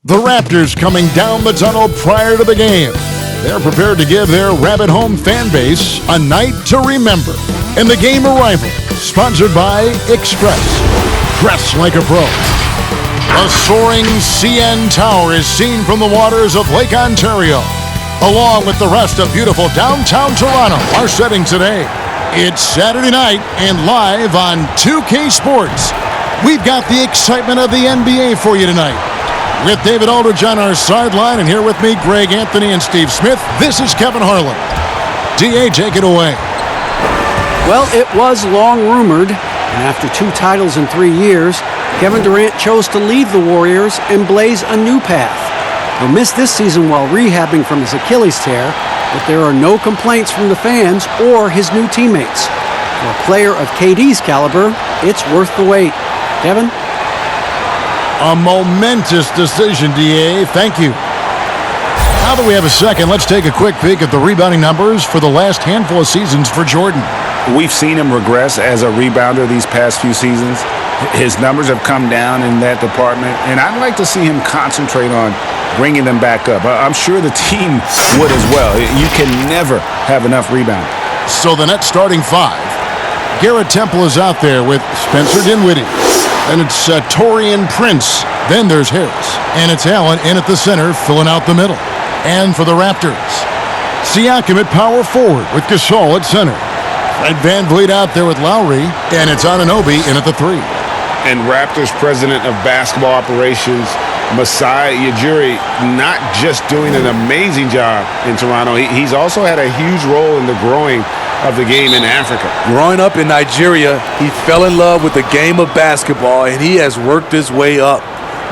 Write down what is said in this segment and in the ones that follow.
The Raptors coming down the tunnel prior to the game. They're prepared to give their Rabbit Home fan base a night to remember. And the game arrival, sponsored by Express. Dress like a pro. A soaring CN Tower is seen from the waters of Lake Ontario. Along with the rest of beautiful downtown Toronto, our setting today. It's Saturday night and live on 2K Sports. We've got the excitement of the NBA for you tonight. With David Aldridge on our sideline, and here with me, Greg Anthony and Steve Smith, this is Kevin Harlan. DA, take it away. Well, it was long rumored, and after 2 titles in 3 years, Kevin Durant chose to leave the Warriors and blaze a new path. He'll miss this season while rehabbing from his Achilles tear, but there are no complaints from the fans or his new teammates. For a player of KD's caliber, it's worth the wait. Kevin? A momentous decision, DA. Thank you. Now that we have a second, let's take a quick peek at the rebounding numbers for the last handful of seasons for Jordan. We've seen him regress as a rebounder these past few seasons. His numbers have come down in that department, and I'd like to see him concentrate on bringing them back up. I'm sure the team would as well. You can never have enough rebounding. So the net starting 5. Garrett Temple is out there with Spencer Dinwiddie. And it's Taurean Prince. Then there's Harris. And it's Allen in at the center, filling out the middle. And for the Raptors, Siakam at power forward with Gasol at center. Fred VanVleet out there with Lowry. And it's Anunoby in at the 3. And Raptors president of basketball operations, Masai Ujiri, not just doing an amazing job in Toronto. He's also had a huge role in the growing of the game in Africa. Growing up in Nigeria, he fell in love with the game of basketball, and he has worked his way up.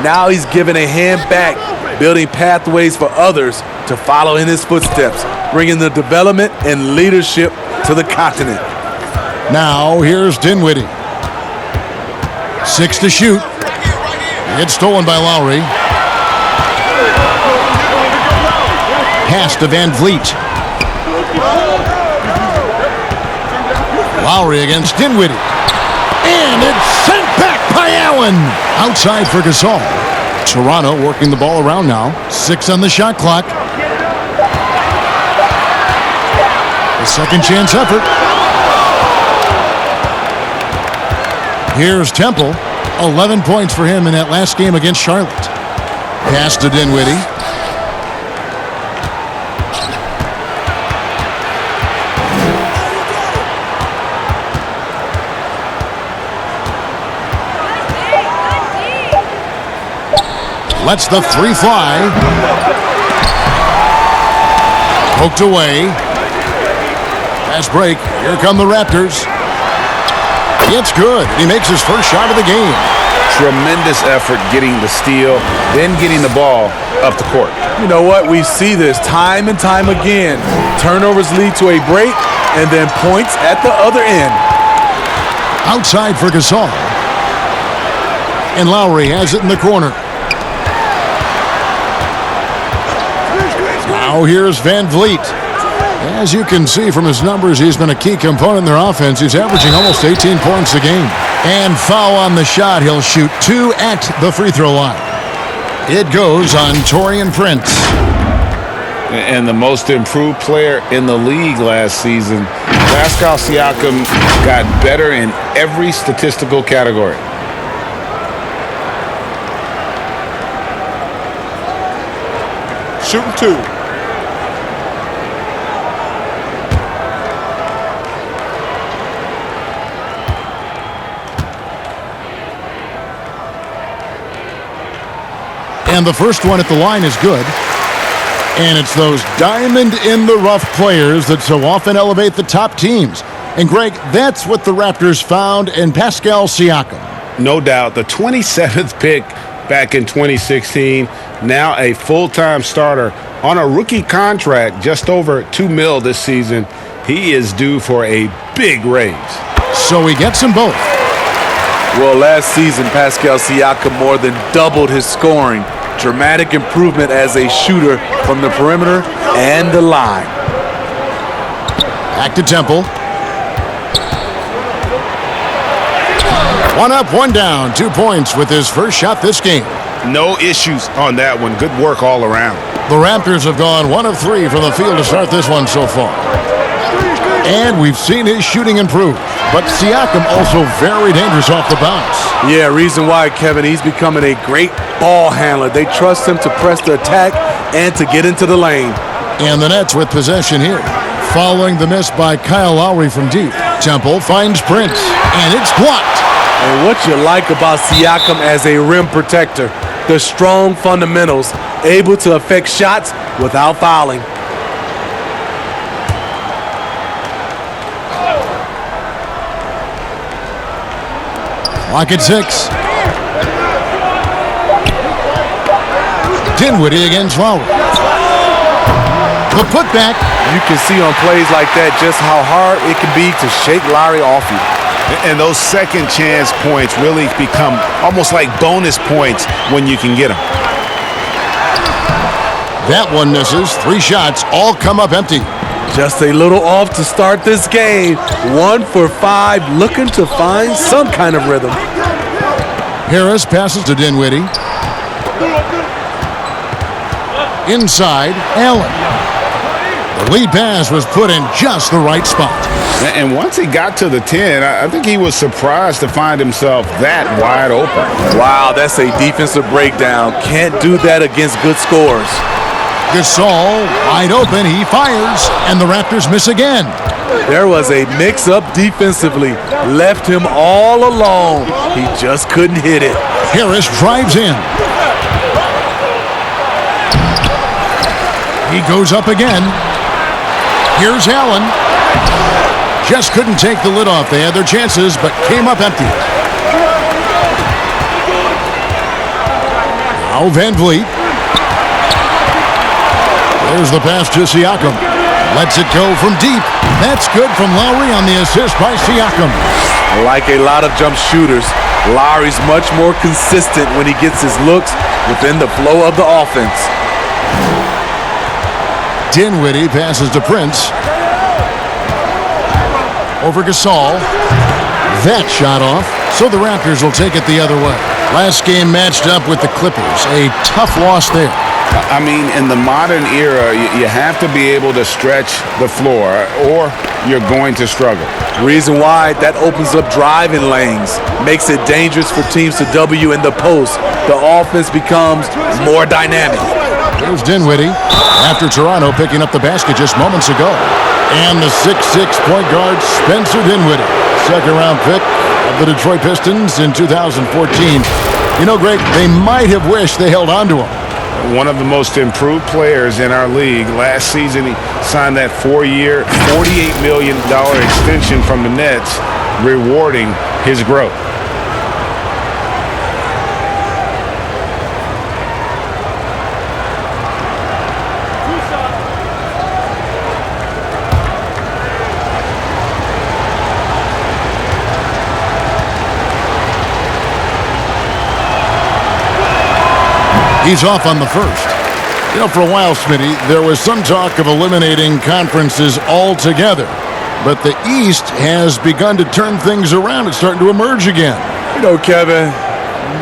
Now he's given a hand back, building pathways for others to follow in his footsteps, bringing the development and leadership to the continent. Now here's Dinwiddie. 6 to shoot. It's stolen by Lowry. Pass to VanVleet. Lowry against Dinwiddie. And it's sent back by Allen. Outside for Gasol. Toronto working the ball around now. 6 on the shot clock. A second chance effort. Here's Temple. 11 points for him in that last game against Charlotte. Pass to Dinwiddie. Lets the 3 fly. Poked away. Fast break. Here come the Raptors. It's good. He makes his first shot of the game. Tremendous effort getting the steal, then getting the ball up the court. You know what? We see this time and time again. Turnovers lead to a break, and then points at the other end. Outside for Gasol. And Lowry has it in the corner. Now here's VanVleet. As you can see from his numbers, he's been a key component in their offense. He's averaging almost 18 points a game. And foul on the shot. He'll shoot 2 at the free throw line. It goes on Taurean Prince. And the most improved player in the league last season, Pascal Siakam, got better in every statistical category. Shooting 2. And the first one at the line is good. And it's those diamond-in-the-rough players that so often elevate the top teams. And, Greg, that's what the Raptors found in Pascal Siakam. No doubt. The 27th pick back in 2016, now a full-time starter on a rookie contract, just over $2 million this season. He is due for a big raise. So he gets them both. Well, last season, Pascal Siakam more than doubled his scoring. Dramatic improvement as a shooter from the perimeter and the line. Back to Temple. 1 up, 1 down. 2 points with his first shot this game. No issues on that one. Good work all around. The Raptors have gone 1 of 3 from the field to start this one so far. And we've seen his shooting improve. But Siakam also very dangerous off the bounce. Yeah, reason why, Kevin, he's becoming a great ball handler. They trust him to press the attack and to get into the lane. And the Nets with possession here. Following the miss by Kyle Lowry from deep. Temple finds Prince, and it's blocked. And what you like about Siakam as a rim protector, the strong fundamentals, able to affect shots without fouling. Lock at 6. Dinwiddie against Lowry. The putback. You can see on plays like that just how hard it can be to shake Lowry off you. And those second chance points really become almost like bonus points when you can get them. That one misses. 3 shots all come up empty. Just a little off to start this game. 1 for 5, looking to find some kind of rhythm. Harris passes to Dinwiddie. Inside, Allen. The lead pass was put in just the right spot. And once he got to the 10, I think he was surprised to find himself that wide open. Wow, that's a defensive breakdown. Can't do that against good scores. Gasol wide open. He fires, and the Raptors miss again. There was a mix-up defensively. Left him all alone. He just couldn't hit it. Harris drives in. He goes up again. Here's Allen. Just couldn't take the lid off. They had their chances, but came up empty. Now Van Vliet. There's the pass to Siakam. Lets it go from deep. That's good from Lowry on the assist by Siakam. Like a lot of jump shooters, Lowry's much more consistent when he gets his looks within the flow of the offense. Dinwiddie passes to Prince. Over Gasol. That shot off, so the Raptors will take it the other way. Last game matched up with the Clippers. A tough loss there. I mean, in the modern era, you have to be able to stretch the floor or you're going to struggle. Reason why, that opens up driving lanes, makes it dangerous for teams to W in the post. The offense becomes more dynamic. There's Dinwiddie after Toronto picking up the basket just moments ago. And the 6'6" point guard, Spencer Dinwiddie, second-round pick of the Detroit Pistons in 2014. You know, Greg, they might have wished they held on to him. One of the most improved players in our league. Last season, he signed that 4-year, $48 million extension from the Nets, rewarding his growth. He's off on the first. You know, for a while, Smitty, there was some talk of eliminating conferences altogether. But the East has begun to turn things around. It's starting to emerge again. You know, Kevin,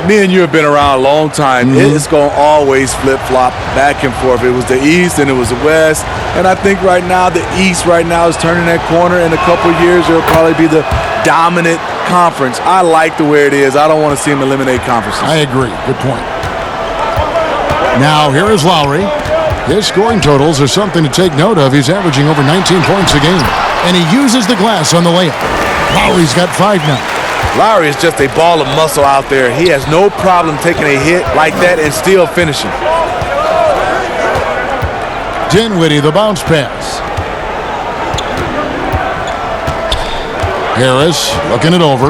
me and you have been around a long time. It's going to always flip-flop back and forth. It was the East and it was the West. And I think right now the East right now is turning that corner. In a couple of years, it'll probably be the dominant conference. I like the way it is. I don't want to see them eliminate conferences. I agree. Good point. Now, here is Lowry. His scoring totals are something to take note of. He's averaging over 19 points a game. And he uses the glass on the layup. Lowry's got 5 now. Lowry is just a ball of muscle out there. He has no problem taking a hit like that and still finishing. Dinwiddie, the bounce pass. Harris looking it over.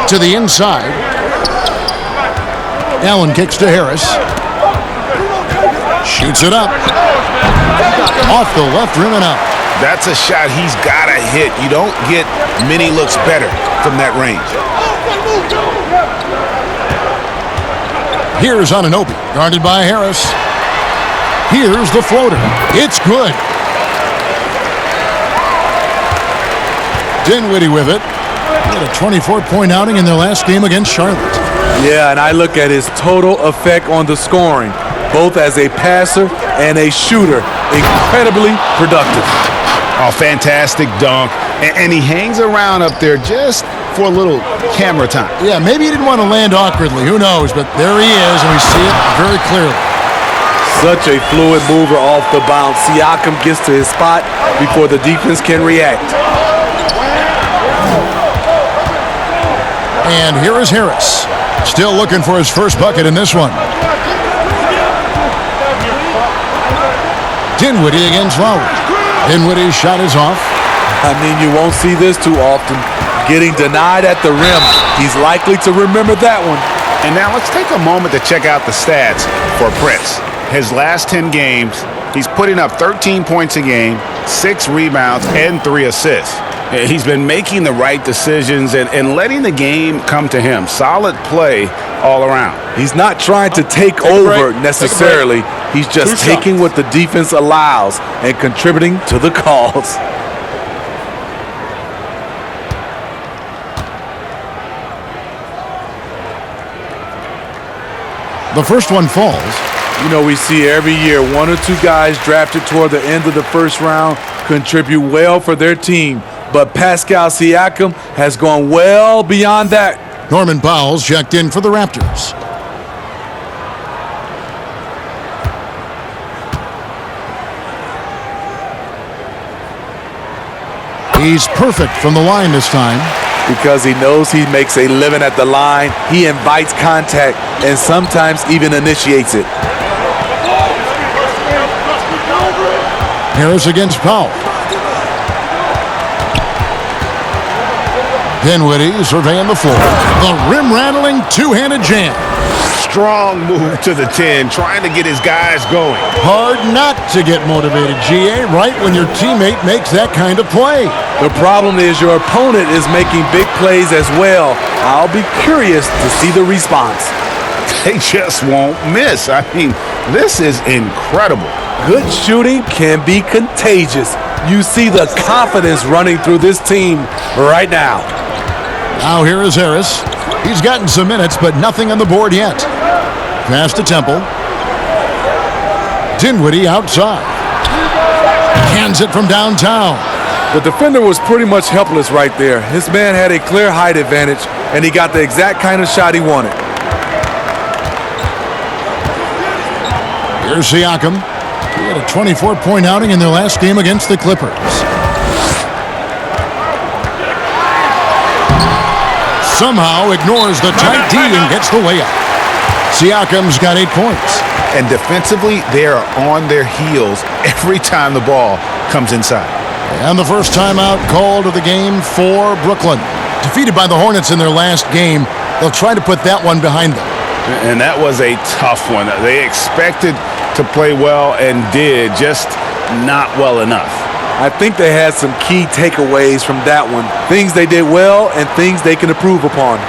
To the inside. Allen kicks to Harris. Shoots it up. Off the left rim and out. That's a shot he's got to hit. You don't get many looks better from that range. Here's Anunoby, guarded by Harris. Here's the floater. It's good. Dinwiddie with it. He had a 24-point outing in their last game against Charlotte. Yeah, and I look at his total effect on the scoring, both as a passer and a shooter. Incredibly productive. Oh, fantastic dunk. And he hangs around up there just for a little camera time. Yeah, maybe he didn't want to land awkwardly. Who knows? But there he is, and we see it very clearly. Such a fluid mover off the bounce. Siakam gets to his spot before the defense can react. And here is Harris. Still looking for his first bucket in this one. Dinwiddie against Lowry. Dinwiddie's shot is off. I mean, you won't see this too often. Getting denied at the rim. He's likely to remember that one. And now let's take a moment to check out the stats for Prince. His last 10 games, he's putting up 13 points a game, 6 rebounds, and 3 assists. He's been making the right decisions and letting the game come to him. Solid play all around. He's not trying to take over necessarily. He's just taking what the defense allows and contributing to the cause. The first one falls. You know, we see every year 1 or 2 guys drafted toward the end of the first round contribute well for their team. But Pascal Siakam has gone well beyond that. Norman Powell's checked in for the Raptors. He's perfect from the line this time. Because he knows he makes a living at the line, he invites contact and sometimes even initiates it. Harris against Powell. Dinwiddie surveying the floor. The rim-rattling two-handed jam. Strong move to the 10, trying to get his guys going. Hard not to get motivated, GA, right when your teammate makes that kind of play. The problem is your opponent is making big plays as well. I'll be curious to see the response. They just won't miss. I mean, this is incredible. Good shooting can be contagious. You see the confidence running through this team right now. Now here is Harris. He's gotten some minutes, but nothing on the board yet. Pass to Temple. Dinwiddie outside. Hands it from downtown. The defender was pretty much helpless right there. His man had a clear height advantage, and he got the exact kind of shot he wanted. Here's Siakam. He had a 24-point outing in their last game against the Clippers. Somehow ignores the tight D and gets the layup. Siakam's got 8 points. And defensively, they are on their heels every time the ball comes inside. And the first timeout called of the game for Brooklyn. Defeated by the Hornets in their last game, they'll try to put that one behind them. And that was a tough one. They expected to play well and did, just not well enough. I think they had some key takeaways from that one. Things they did well and things they can improve upon.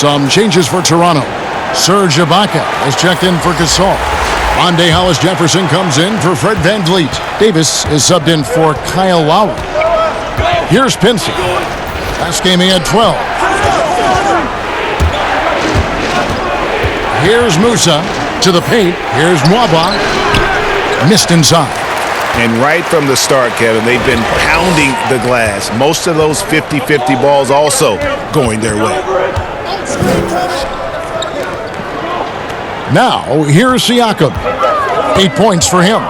Some changes for Toronto. Serge Ibaka has checked in for Gasol. Monday Hollis Jefferson comes in for Fred VanVleet. Davis is subbed in for Kyle Lowry. Here's Pinson. Last game he had 12. Here's Musa to the paint. Here's Mwaba. Missed inside. And right from the start, Kevin, they've been pounding the glass. Most of those 50-50 balls also going their way. Now, here's Siakam. 8 points for him.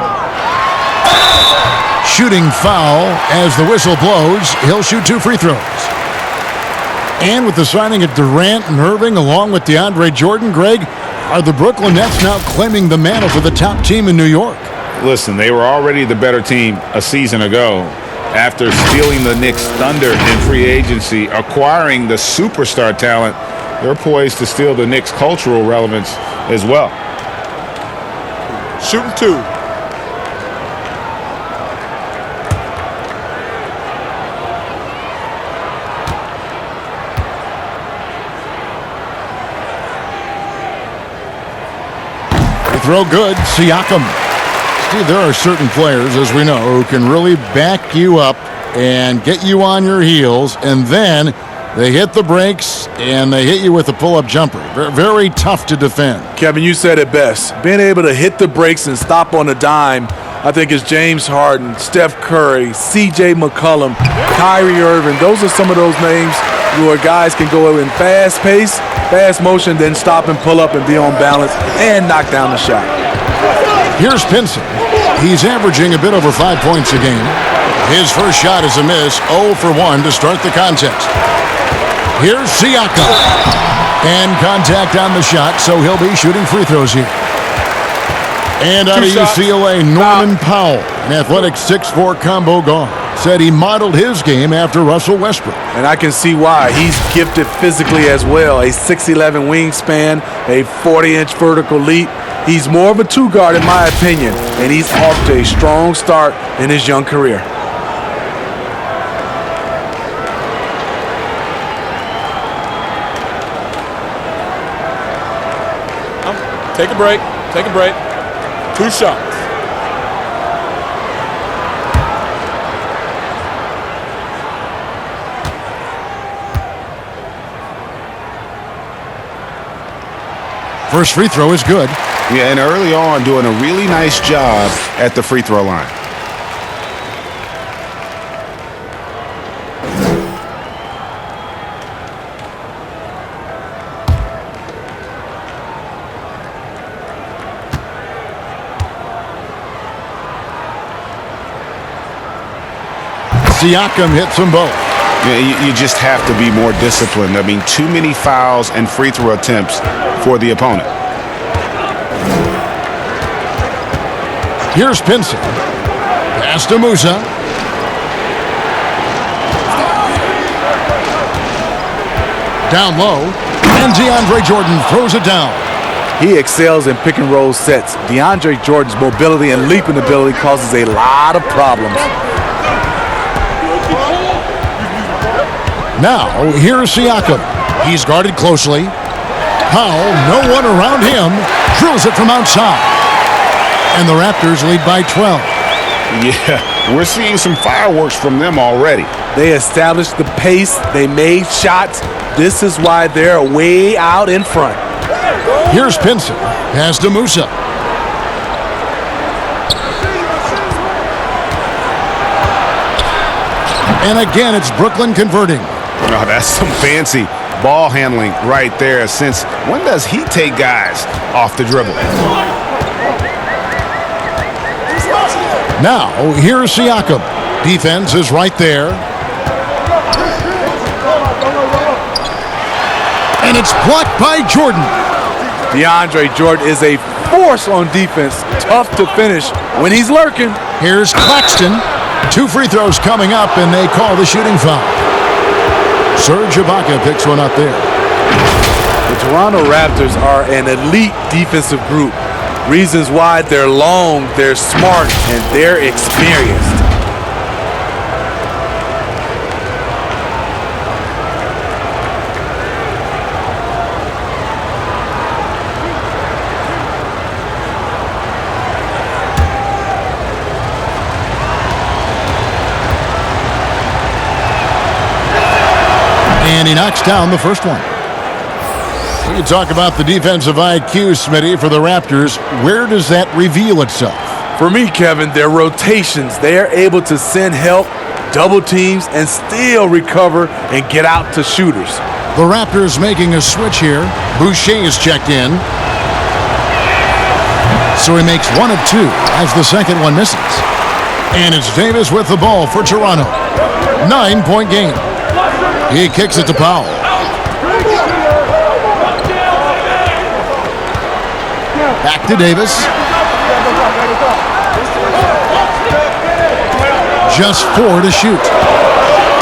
Shooting foul as the whistle blows. He'll shoot 2 free throws. And with the signing of Durant and Irving along with DeAndre Jordan, Greg, Are the Brooklyn Nets now claiming the mantle for the top team in New York? Listen, they were already the better team a season ago. After stealing the Knicks' thunder in free agency, acquiring the superstar talent, they're poised to steal the Knicks' cultural relevance as well. Shooting two. Throw good, Siakam. Steve, there are certain players, as we know, who can really back you up and get you on your heels, and then they hit the brakes and they hit you with a pull-up jumper. Very tough to defend. Kevin, you said it best. Being able to hit the brakes and stop on a dime, I think is James Harden, Steph Curry, C.J. McCollum, Kyrie Irving. Those are some of those names where guys can go in fast pace, fast motion, then stop and pull up and be on balance and knock down the shot. Here's Pinson. He's averaging a bit over 5 points a game. His first shot is a miss, 0 for 1 to start the contest. Here's Siakam. And contact on the shot, so he'll be shooting free throws here. And out of UCLA, Norman Powell, an athletic 6'4" combo guard, said he modeled his game after Russell Westbrook. And I can see why. He's gifted physically as well. A 6'11" wingspan, a 40-inch vertical leap. He's more of a two-guard in my opinion, and he's off to a strong start in his young career. Take a break. Take a break. 2 shots. First free throw is good. Yeah, and early on doing a really nice job at the free throw line. Siakam hits them both. Yeah, you just have to be more disciplined. I mean, too many fouls and free throw attempts for the opponent. Here's Pinson. Pass to Musa. Down low. And DeAndre Jordan throws it down. He excels in pick and roll sets. DeAndre Jordan's mobility and leaping ability causes a lot of problems. Now, here's Siakam. He's guarded closely. Powell, no one around him, drills it from outside. And the Raptors lead by 12. Yeah, we're seeing some fireworks from them already. They established the pace. They made shots. This is why they're way out in front. Here's Pinson. Pass to Musa. And again, it's Brooklyn converting. Oh, that's some fancy ball handling right there. Since when does he take guys off the dribble? Now, here's Siakam. Defense is right there. And it's blocked by Jordan. DeAndre Jordan is a force on defense. Tough to finish when he's lurking. Here's Claxton. 2 free throws coming up, and they call the shooting foul. Serge Ibaka picks one up there. The Toronto Raptors are an elite defensive group. Reasons why: they're long, they're smart, and they're experienced. And he knocks down the first one. We can talk about the defensive IQ, Smitty, for the Raptors. Where does that reveal itself? For me, Kevin, their rotations. They are able to send help, double teams, and still recover and get out to shooters. The Raptors making a switch here. Boucher is checked in. So he makes 1 of 2 as the second one misses. And it's Davis with the ball for Toronto. 9-point game. He kicks it to Powell. Back to Davis. Just 4 to shoot.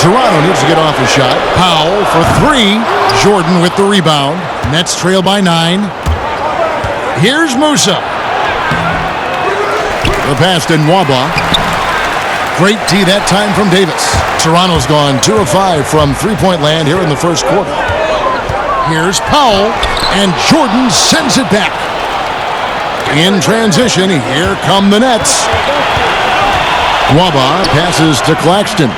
Toronto needs to get off a shot. Powell for 3. Jordan with the rebound. Nets trail by 9. Here's Musa. The pass to Nwaba. Great tee that time from Davis. Toronto's gone 2 of 5 from three-point land here in the first quarter. Here's Powell, and Jordan sends it back. In transition, here come the Nets. Nwaba passes to Claxton.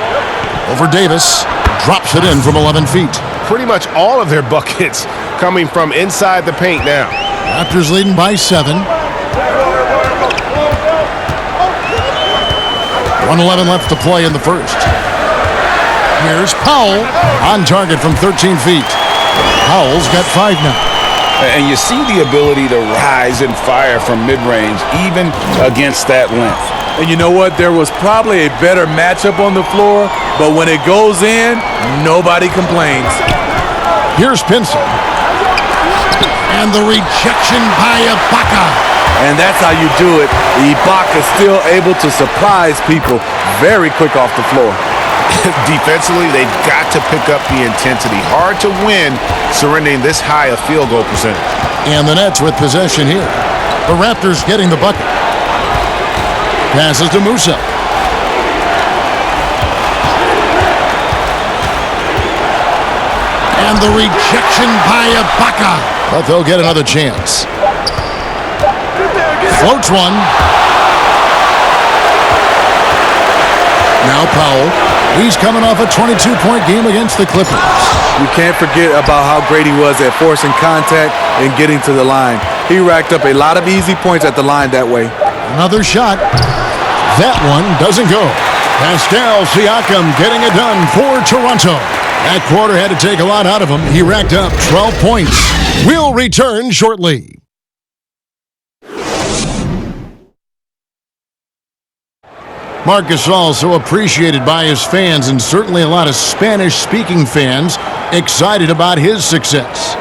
Over Davis, drops it in from 11 feet. Pretty much all of their buckets coming from inside the paint now. Raptors leading by 7. 1:11 left to play in the first. Here's Powell on target from 13 feet. Powell's got 5 now. And you see the ability to rise and fire from mid-range, even against that length. And you know what? There was probably a better matchup on the floor, but when it goes in, nobody complains. Here's Pinson. And the rejection by Ibaka. And that's how you do it. Ibaka still able to surprise people very quick off the floor. Defensively, they've got to pick up the intensity. Hard to win surrendering this high a field goal percentage. And the Nets with possession here. The Raptors getting the bucket. Passes to Musa. And the rejection by Ibaka. But they'll get another chance. Floats one. Now Powell. He's coming off a 22-point game against the Clippers. You can't forget about how great he was at forcing contact and getting to the line. He racked up a lot of easy points at the line that way. Another shot. That one doesn't go. Pascal Siakam getting it done for Toronto. That quarter had to take a lot out of him. He racked up 12 points. We'll return shortly. Marc Gasol so appreciated by his fans, and certainly a lot of Spanish-speaking fans excited about his success.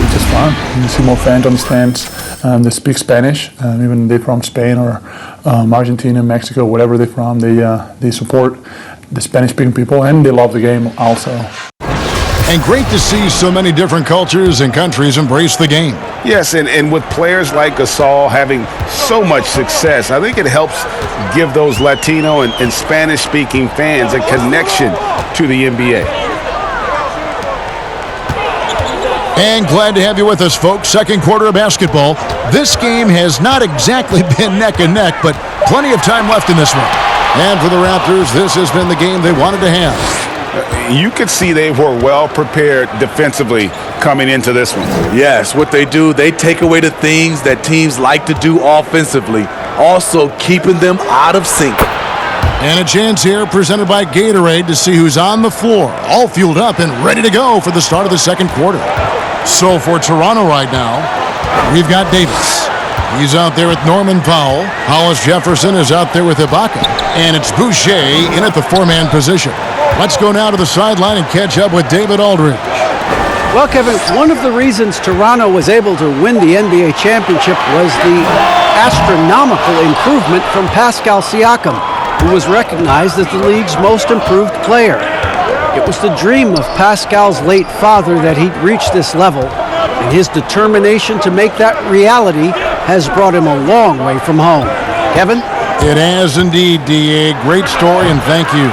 It's just fun. You see more fans on the stands that speak Spanish, even they're from Spain or Argentina, Mexico, whatever they're from. They support the Spanish-speaking people, and they love the game also. And great to see so many different cultures and countries embrace the game. Yes, and with players like Gasol having so much success, I think it helps give those Latino and Spanish-speaking fans a connection to the NBA. And glad to have you with us, folks. Second quarter of basketball. This game has not exactly been neck and neck, but plenty of time left in this one. And for the Raptors, this has been the game they wanted to have. You could see they were well prepared defensively coming into this one. Yes, what they do, they take away the things that teams like to do offensively, also keeping them out of sync. And a chance here presented by Gatorade to see who's on the floor, all fueled up and ready to go for the start of the second quarter. So for Toronto right now, we've got Davis. He's out there with Norman Powell. Hollis Jefferson is out there with Ibaka. And it's Boucher in at the 4-man position. Let's go now to the sideline and catch up with David Aldridge. Well, Kevin, one of the reasons Toronto was able to win the NBA championship was the astronomical improvement from Pascal Siakam, who was recognized as the league's most improved player. It was the dream of Pascal's late father that he'd reach this level, and his determination to make that reality has brought him a long way from home. Kevin? It has indeed, D.A. Great story, and thank you.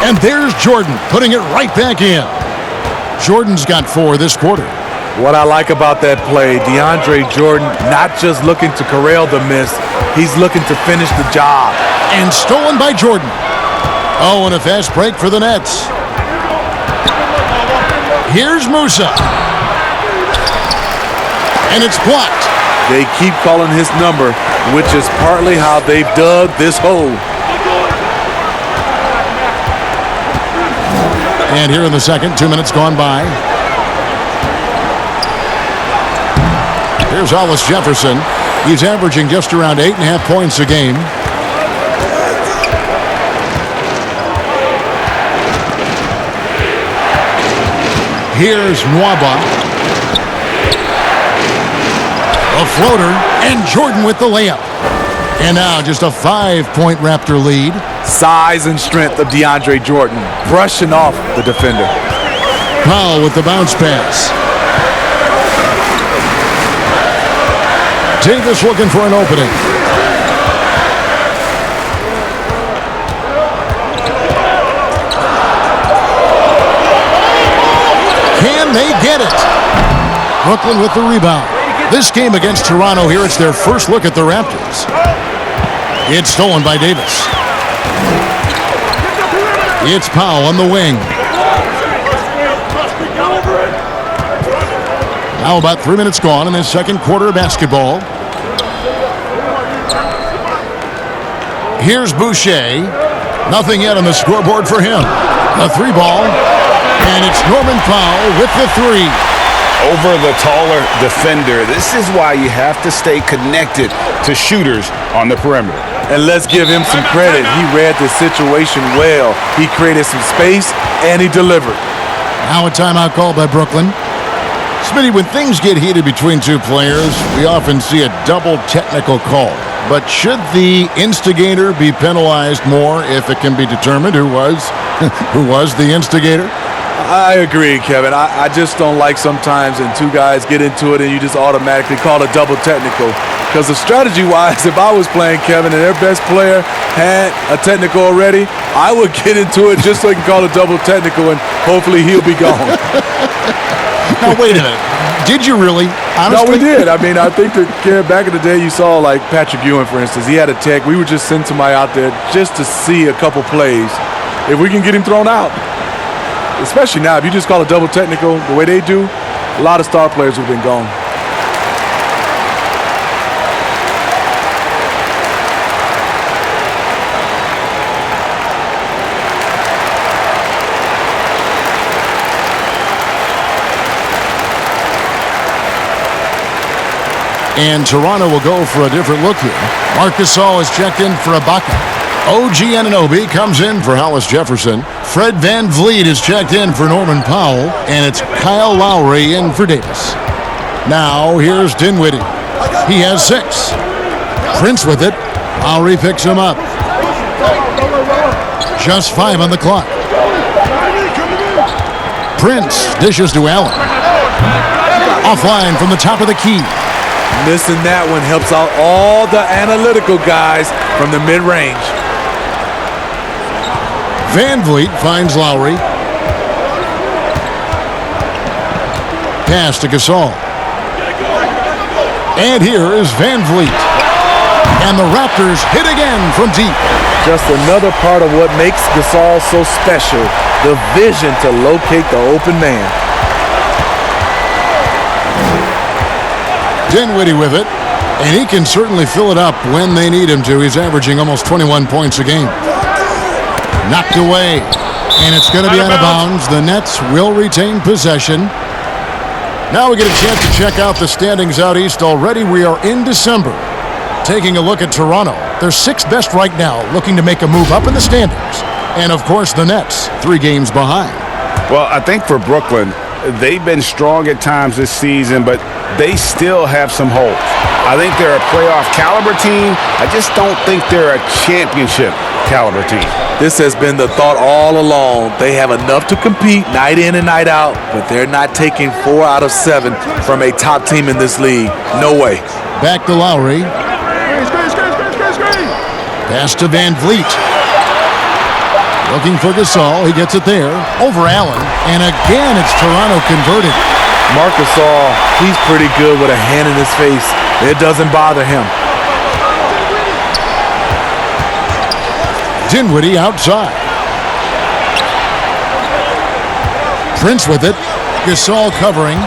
And there's Jordan putting it right back in. Jordan's got 4 this quarter. What I like about that play, DeAndre Jordan not just looking to corral the miss, he's looking to finish the job. And stolen by Jordan. Oh, and a fast break for the Nets. Here's Musa. And it's blocked. They keep calling his number, which is partly how they've dug this hole. And here in the second, 2 minutes gone by. Here's Hollis Jefferson. He's averaging just around 8.5 points a game. Here's Nwaba. floater, and Jordan with the layup. And now just a 5-point Raptor lead. Size and strength of DeAndre Jordan, brushing off the defender. Powell with the bounce pass. Davis looking for an opening. Can they get it? Brooklyn with the rebound. This game against Toronto here, it's their first look at the Raptors. It's stolen by Davis. It's Powell on the wing. Now about 3 minutes gone in the second quarter of basketball. Here's Boucher. Nothing yet on the scoreboard for him. A 3-ball. And it's Norman Powell with the 3. Over the taller defender. This is why you have to stay connected to shooters on the perimeter. And let's give him some credit. He read the situation well. He created some space, and he delivered. Now a timeout called by Brooklyn. Smitty, when things get heated between two players, we often see a double technical call. But should the instigator be penalized more if it can be determined who was the instigator? I agree, Kevin. I just don't like sometimes when two guys get into it and you just automatically call a double technical. Because the strategy-wise, if I was playing Kevin and their best player had a technical already, I would get into it just so he can call a double technical and hopefully he'll be gone. Now, wait a minute. Did you really? Honestly? No, we did. I mean, I think that back in the day you saw like Patrick Ewing, for instance. He had a tech. We would just send somebody out there just to see a couple plays. If we can get him thrown out. Especially now, if you just call a double technical the way they do, a lot of star players would have been gone. And Toronto will go for a different look here. Marc Gasol is checked in for Ibaka. OG Anunoby comes in for Hollis Jefferson. Fred VanVleet is checked in for Norman Powell. And it's Kyle Lowry in for Davis. Now here's Dinwiddie. He has 6. Prince with it. Lowry picks him up. Just 5 on the clock. Prince dishes to Allen. Offline from the top of the key. Missing that one helps out all the analytical guys from the mid-range. VanVleet finds Lowry. Pass to Gasol. And here is VanVleet. And the Raptors hit again from deep. Just another part of what makes Gasol so special, the vision to locate the open man. Dinwiddie with it, and he can certainly fill it up when they need him to. He's averaging almost 21 points a game. Knocked away, and it's going to be out of bounds. The Nets will retain possession. Now we get a chance to check out the standings out east. Already we are in December. Taking a look at Toronto. They're 6th best right now, looking to make a move up in the standings. And of course the Nets, 3 games behind. Well, I think for Brooklyn, they've been strong at times this season, but they still have some holes. I think they're a playoff caliber team. I just don't think they're a championship caliber team. This has been the thought all along. They have enough to compete night in and night out, but they're not taking 4 out of 7 from a top team in this league. No way. Back to Lowry. Pass to VanVleet. Looking for Gasol. He gets it there. Over Allen. And again, it's Toronto converted. Marc Gasol, he's pretty good with a hand in his face. It doesn't bother him. Dinwiddie outside. Prince with it. Gasol covering.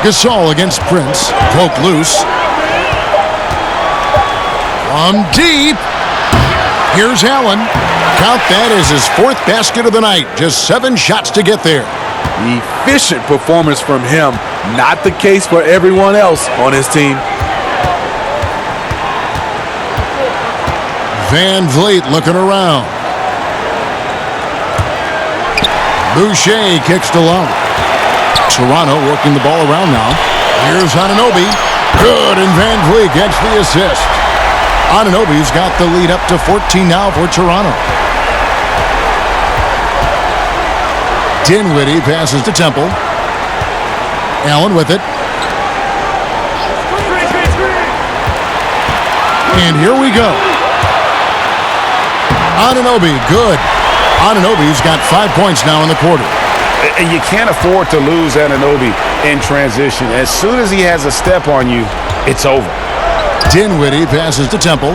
Gasol against Prince. Broke loose. From deep. Here's Allen. Count that as his 4th basket of the night. Just 7 shots to get there. Efficient performance from him. Not the case for everyone else on his team. VanVleet looking around. Boucher kicks to Lowry. Toronto working the ball around now. Here's Anunoby. Good, and Van Vliet gets the assist. Anunoby's got the lead up to 14 now for Toronto. Dinwiddie passes to Temple. Allen with it. And here we go. Anunoby, good. Anunoby's got 5 points now in the quarter. And you can't afford to lose Anunoby in transition. As soon as he has a step on you, it's over. Dinwiddie passes to Temple.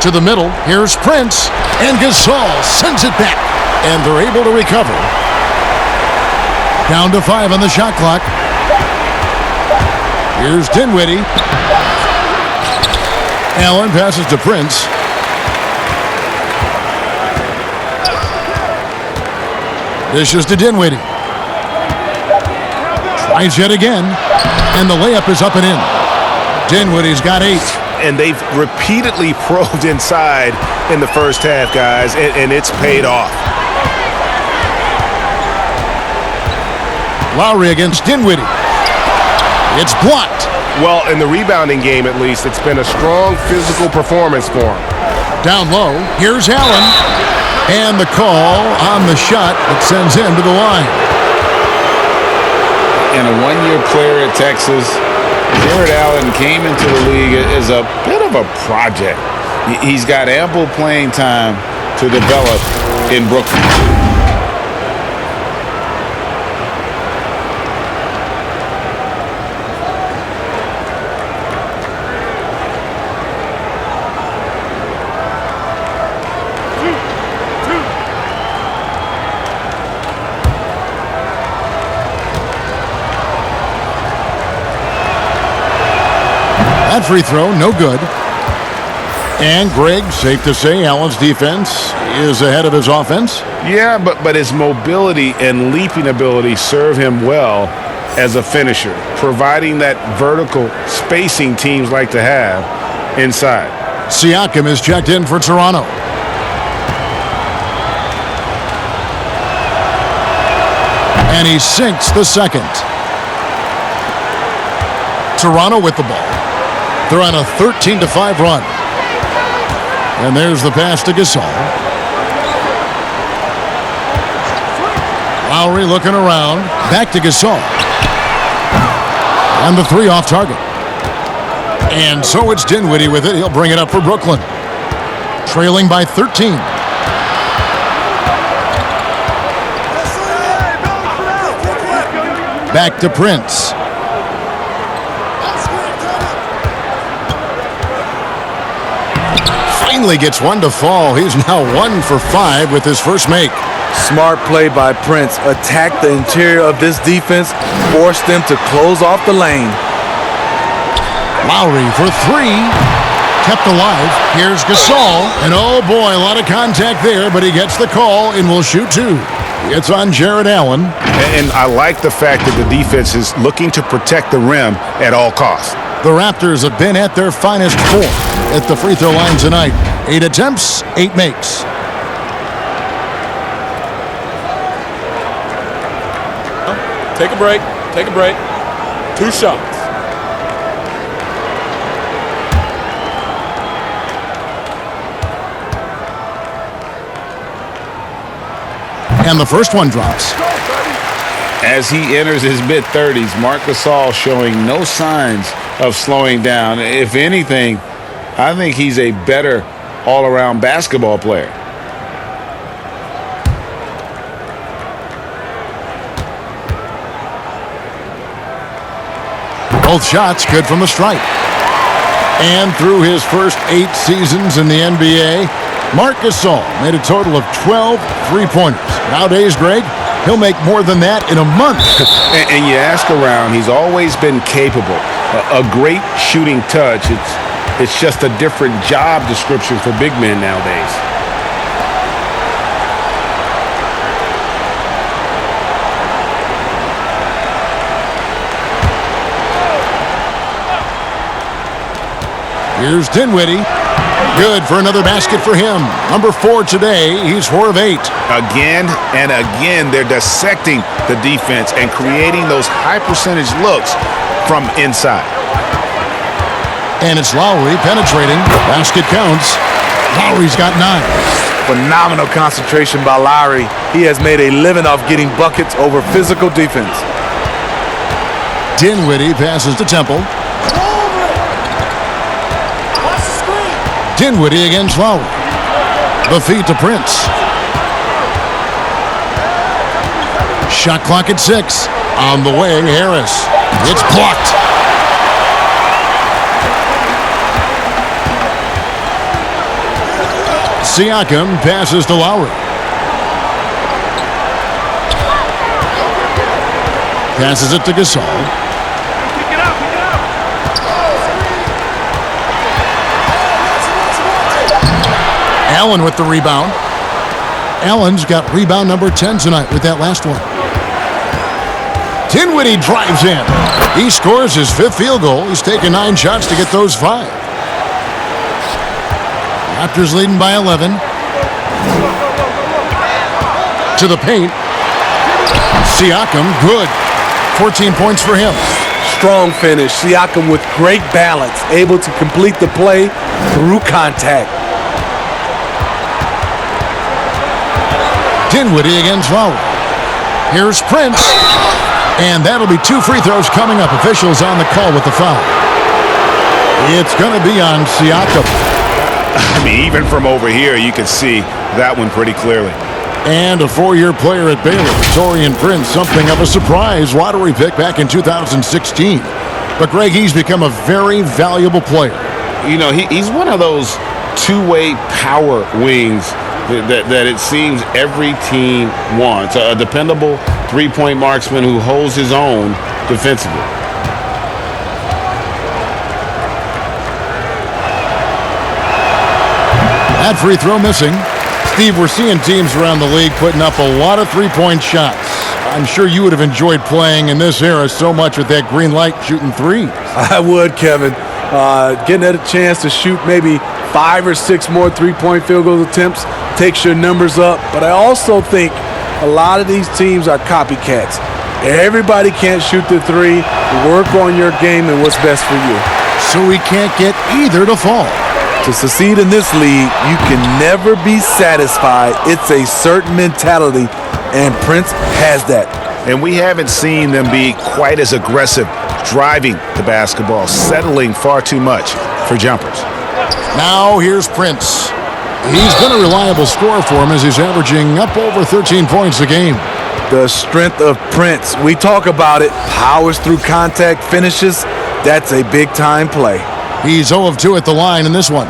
To the middle, here's Prince. And Gasol sends it back. And they're able to recover. Down to 5 on the shot clock. Here's Dinwiddie. Allen passes to Prince. Dishes to Dinwiddie. Tries yet again. And the layup is up and in. Dinwiddie's got 8. And they've repeatedly probed inside in the first half, guys, and it's paid off. Lowry against Dinwiddie. It's blocked. Well, in the rebounding game, at least, it's been a strong physical performance for him. Down low, here's Allen. And the call on the shot that sends him to the line. And a one-year player at Texas, Jared Allen came into the league as a bit of a project. He's got ample playing time to develop in Brooklyn. That free throw, no good. And Greg, safe to say, Allen's defense is ahead of his offense. Yeah, but his mobility and leaping ability serve him well as a finisher, providing that vertical spacing teams like to have inside. Siakam is checked in for Toronto. And he sinks the second. Toronto with the ball. They're on a 13-5 run. And there's the pass to Gasol. Lowry looking around. Back to Gasol. And the 3 off target. And so it's Dinwiddie with it. He'll bring it up for Brooklyn. Trailing by 13. Back to Prince. Finally gets one to fall. He's now 1 for 5 with his first make. Smart play by Prince. Attack the interior of this defense. Force them to close off the lane. Lowry for 3. Kept alive. Here's Gasol. And oh boy, a lot of contact there, but he gets the call and will shoot 2. It's on Jared Allen. And I like the fact that the defense is looking to protect the rim at all costs. The Raptors have been at their finest 4 at the free throw line tonight. 8 attempts, 8 makes. Take a break. Take a break. 2 shots. And the first one drops. As he enters his mid-30s, Marc Gasol showing no signs of slowing down. If anything, I think he's a better all-around basketball player. Both shots good from the stripe. And through his first 8 seasons in the NBA, Marc Gasol made a total of 12 three-pointers. Nowadays, Greg, he'll make more than that in a month. And you ask around, he's always been capable. A great shooting touch. It's just a different job description for big men nowadays. Here's Dinwiddie. Good for another basket for him. Number 4 today. He's 4 of 8. Again and again, they're dissecting the defense and creating those high-percentage looks from inside. And it's Lowry penetrating. Basket counts. Lowry's got 9. Phenomenal concentration by Lowry. He has made a living off getting buckets over physical defense. Dinwiddie passes to Temple. Dinwiddie against Lowry. The feed to Prince. Shot clock at 6. On the wing, Harris. It's blocked. Siakam passes to Lowry. Passes it to Gasol. Allen with the rebound. Allen's got rebound number 10 tonight with that last one. Dinwiddie drives in. He scores his 5th field goal. He's taken 9 shots to get those 5. Raptors leading by 11. To the paint. Siakam, good. 14 points for him. Strong finish. Siakam with great balance, able to complete the play through contact. Dinwiddie against Lowry. Here's Prince. And that'll be 2 free throws coming up. Officials on the call with the foul. It's going to be on Siakam. I mean, even from over here, you can see that one pretty clearly. And a 4-year player at Baylor, Taurean Prince, something of a surprise lottery pick back in 2016. But, Greg, he's become a very valuable player. You know, he's one of those two-way power wings that it seems every team wants. A dependable three-point marksman who holds his own defensively. That free throw missing. Steve, we're seeing teams around the league putting up a lot of three-point shots. I'm sure you would have enjoyed playing in this era so much with that green light shooting threes. I would, Kevin. Getting a chance to shoot maybe 5 or 6 more three-point field goal attempts takes your numbers up. But I also think a lot of these teams are copycats. Everybody can't shoot the three. Work on your game and what's best for you. So we can't get either to fall. To succeed in this league, you can never be satisfied. It's a certain mentality, and Prince has that. And we haven't seen them be quite as aggressive driving the basketball, settling far too much for jumpers. Now here's Prince. He's been a reliable scorer for him as he's averaging up over 13 points a game. The strength of Prince. We talk about it. Powers through contact, finishes. That's a big-time play. He's 0 of 2 at the line in this one.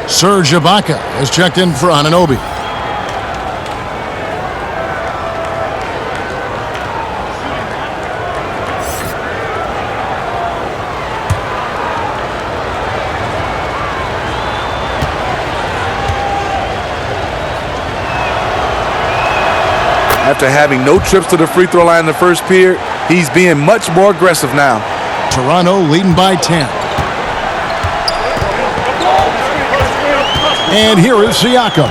Serge Ibaka has checked in for Anunoby. After having no trips to the free throw line in the first period, he's being much more aggressive now. Toronto leading by 10. And here is Siakam.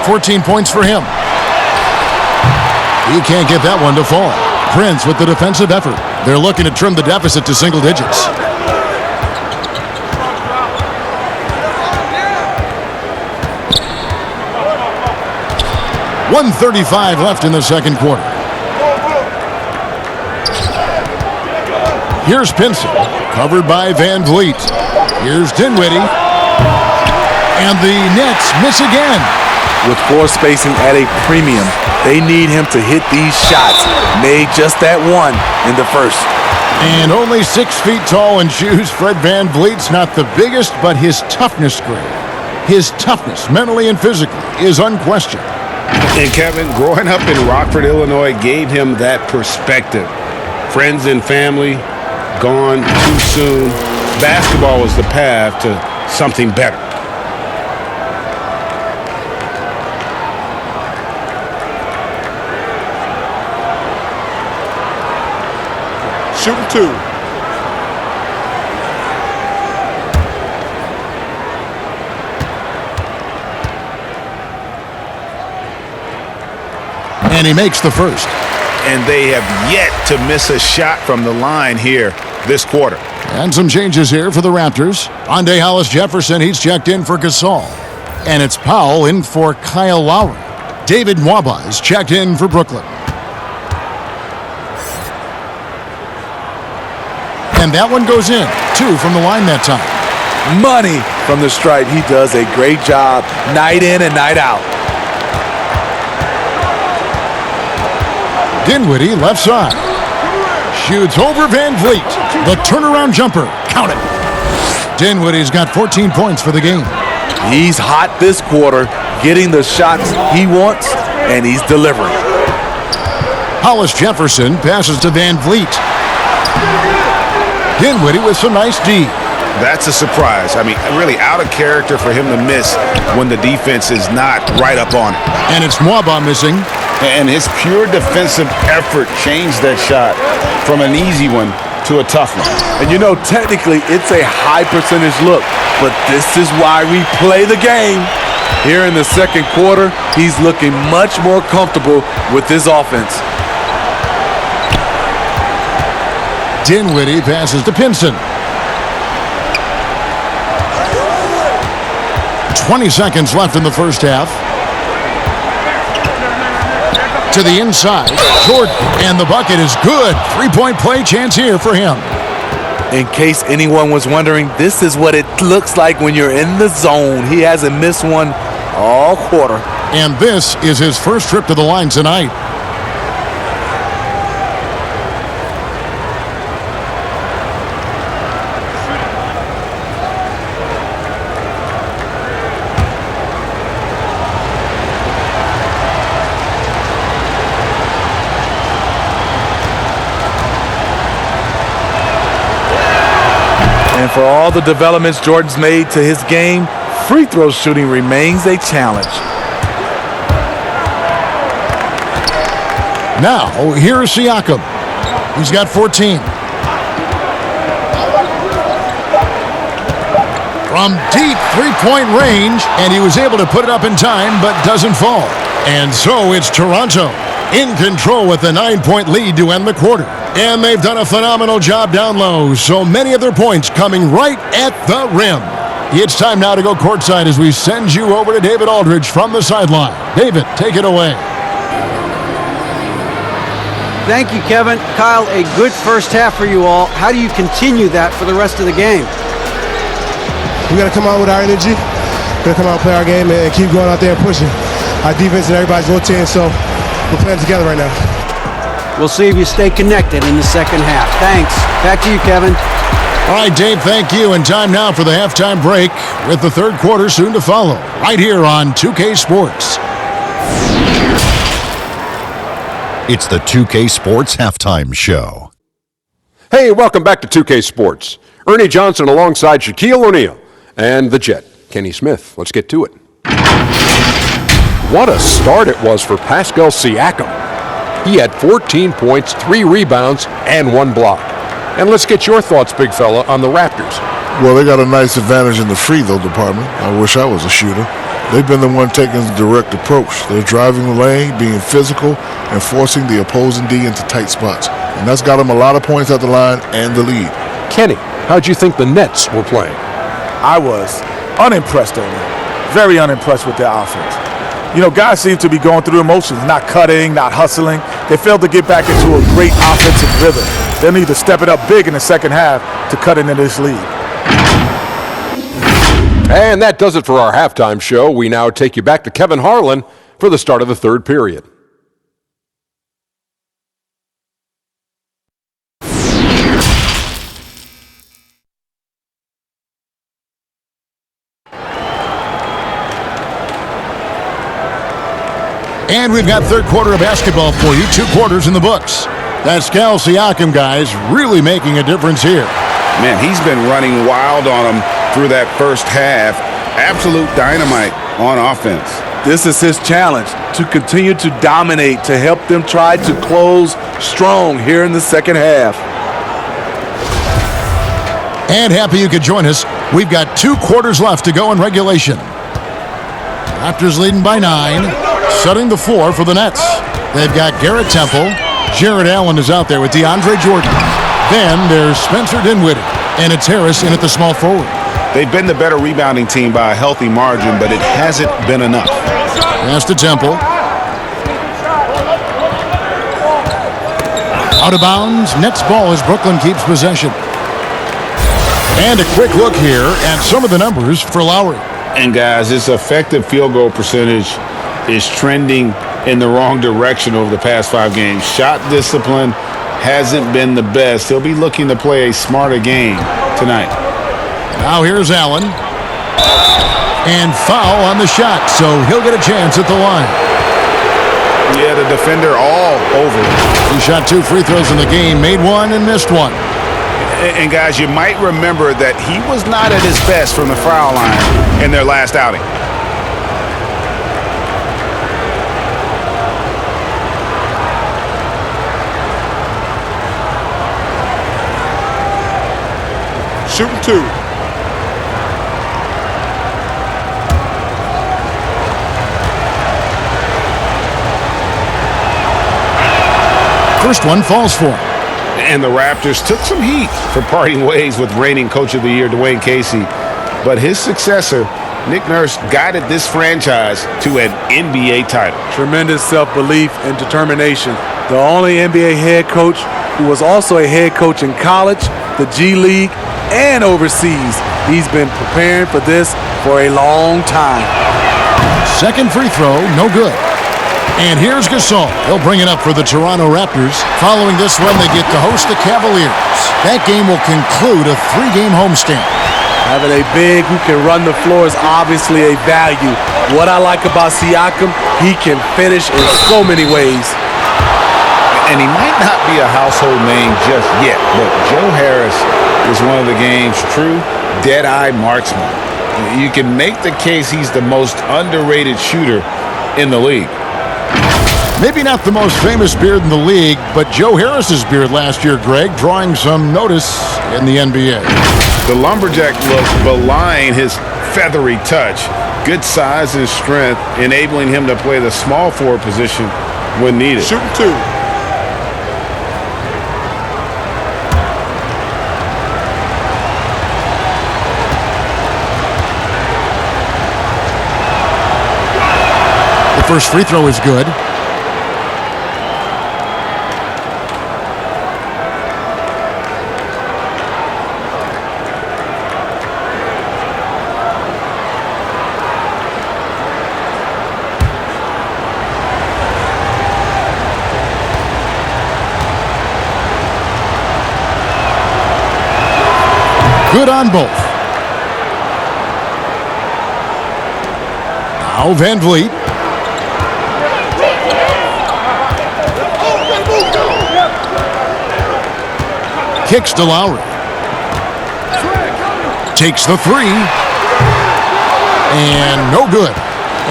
14 points for him. He can't get that one to fall. Prince with the defensive effort. They're looking to trim the deficit to single digits. .135 left in the second quarter. Here's Pinson, covered by Van Vliet. Here's Dinwiddie. And the Nets miss again. With floor spacing at a premium, they need him to hit these shots. Made just that one in the first. And only 6 feet tall in shoes, Fred Van Vliet's not the biggest, but his toughness, Greg. His toughness, mentally and physically, is unquestioned. And Kevin, growing up in Rockford, Illinois, gave him that perspective. Friends and family gone too soon. Basketball was the path to something better. Shooting 2. And he makes the first. And they have yet to miss a shot from the line here this quarter. And some changes here for the Raptors. Andre Hollis-Jefferson, he's checked in for Gasol. And it's Powell in for Kyle Lowry. David Nwaba is checked in for Brooklyn. And that one goes in. 2 from the line that time. Money from the stripe. He does a great job night in and night out. Dinwiddie, left side. Shoots over Van Vliet. The turnaround jumper. Count it. Dinwiddie's got 14 points for the game. He's hot this quarter, getting the shots he wants, and he's delivering. Hollis-Jefferson passes to Van Vliet. Dinwiddie with some nice D. That's a surprise. I mean, really out of character for him to miss when the defense is not right up on it. And it's Nwaba missing. And his pure defensive effort changed that shot from an easy one to a tough one. And you know, technically, it's a high percentage look, but this is why we play the game. Here in the second quarter, he's looking much more comfortable with his offense. Dinwiddie passes to Pinson. 20 seconds left in the first half. To the inside, Jordan, and the bucket is good. 3-point play chance here for him. In case anyone was wondering, this is what it looks like when you're in the zone. He hasn't missed one all quarter. And this is his first trip to the line tonight. And for all the developments Jordan's made to his game, free throw shooting remains a challenge. Now, here's Siakam. He's got 14. From deep three-point range, and he was able to put it up in time, but doesn't fall. And so it's Toronto in control with a 9-point lead to end the quarter. And they've done a phenomenal job down low, so many of their points coming right at the rim. It's time now to go courtside as we send you over to David Aldridge from the sideline. David, take it away. Thank you, Kevin. Kyle, a good first half for you all. How do you continue that for the rest of the game? We got to come out with our energy. We're going to come out and play our game and keep going out there and pushing. Our defense and everybody's rotating, so we're playing together right now. We'll see if you stay connected in the second half. Thanks. Back to you, Kevin. All right, Dave, thank you. And time now for the halftime break with the third quarter soon to follow right here on 2K Sports. It's the 2K Sports Halftime Show. Hey, welcome back to 2K Sports. Ernie Johnson alongside Shaquille O'Neal and the Jet, Kenny Smith. Let's get to it. What a start it was for Pascal Siakam. He had 14 points, 3 rebounds, and 1 block. And let's get your thoughts, big fella, on the Raptors. Well, they got a nice advantage in the free throw department. I wish I was a shooter. They've been the one taking the direct approach. They're driving the lane, being physical, and forcing the opposing D into tight spots. And that's got them a lot of points at the line and the lead. Kenny, how'd you think the Nets were playing? I was unimpressed over it. Very unimpressed with their offense. You know, guys seem to be going through emotions, not cutting, not hustling. They failed to get back into a great offensive rhythm. They'll need to step it up big in the second half to cut into this lead. And that does it for our halftime show. We now take you back to Kevin Harlan for the start of the third period. And we've got third quarter of basketball for you. 2 quarters in the books. Pascal Siakam, guys, really making a difference here. Man, he's been running wild on them through that first half. Absolute dynamite on offense. This is his challenge, to continue to dominate, to help them try to close strong here in the second half. And happy you could join us. We've got 2 quarters left to go in regulation. Raptors leading by 9. setting the floor for the Nets. They've got Garrett Temple. Jared Allen is out there with DeAndre Jordan. Then there's Spencer Dinwiddie. And it's Harris in at the small forward. They've been the better rebounding team by a healthy margin, but it hasn't been enough. Pass to Temple. Out of bounds. Nets ball as Brooklyn keeps possession. And a quick look here at some of the numbers for Lowry. And guys, his effective field goal percentage is trending in the wrong direction over the past 5 games. Shot discipline hasn't been the best. He'll be looking to play a smarter game tonight. Now here's Allen. And foul on the shot, so he'll get a chance at the line. Yeah, the defender all over him. He shot 2 free throws in the game, made 1 and missed 1. And guys, you might remember that he was not at his best from the foul line in their last outing. Shooting 2. First one falls for him. And the Raptors took some heat for parting ways with reigning Coach of the Year Dwayne Casey. But his successor, Nick Nurse, guided this franchise to an NBA title. Tremendous self-belief and determination. The only NBA head coach who was also a head coach in college, the G League, and overseas. He's been preparing for this for a long time. Second free throw, no good. And here's Gasol. He'll bring it up for the Toronto Raptors. Following this one, they get to host the Cavaliers. That game will conclude a 3-game homestand. Having a big who can run the floor is obviously a value. What I like about Siakam, he can finish in so many ways. And he might not be a household name just yet, but Joe Harris is one of the game's true dead-eye marksmen. You can make the case he's the most underrated shooter in the league. Maybe not the most famous beard in the league, but Joe Harris's beard last year, Greg, drawing some notice in the NBA. The lumberjack looks belying his feathery touch. Good size and strength, enabling him to play the small forward position when needed. Shooting 2. The first free throw is good. Good on both. Now Van Vliet. Kicks to Lowry. Takes the 3. And no good.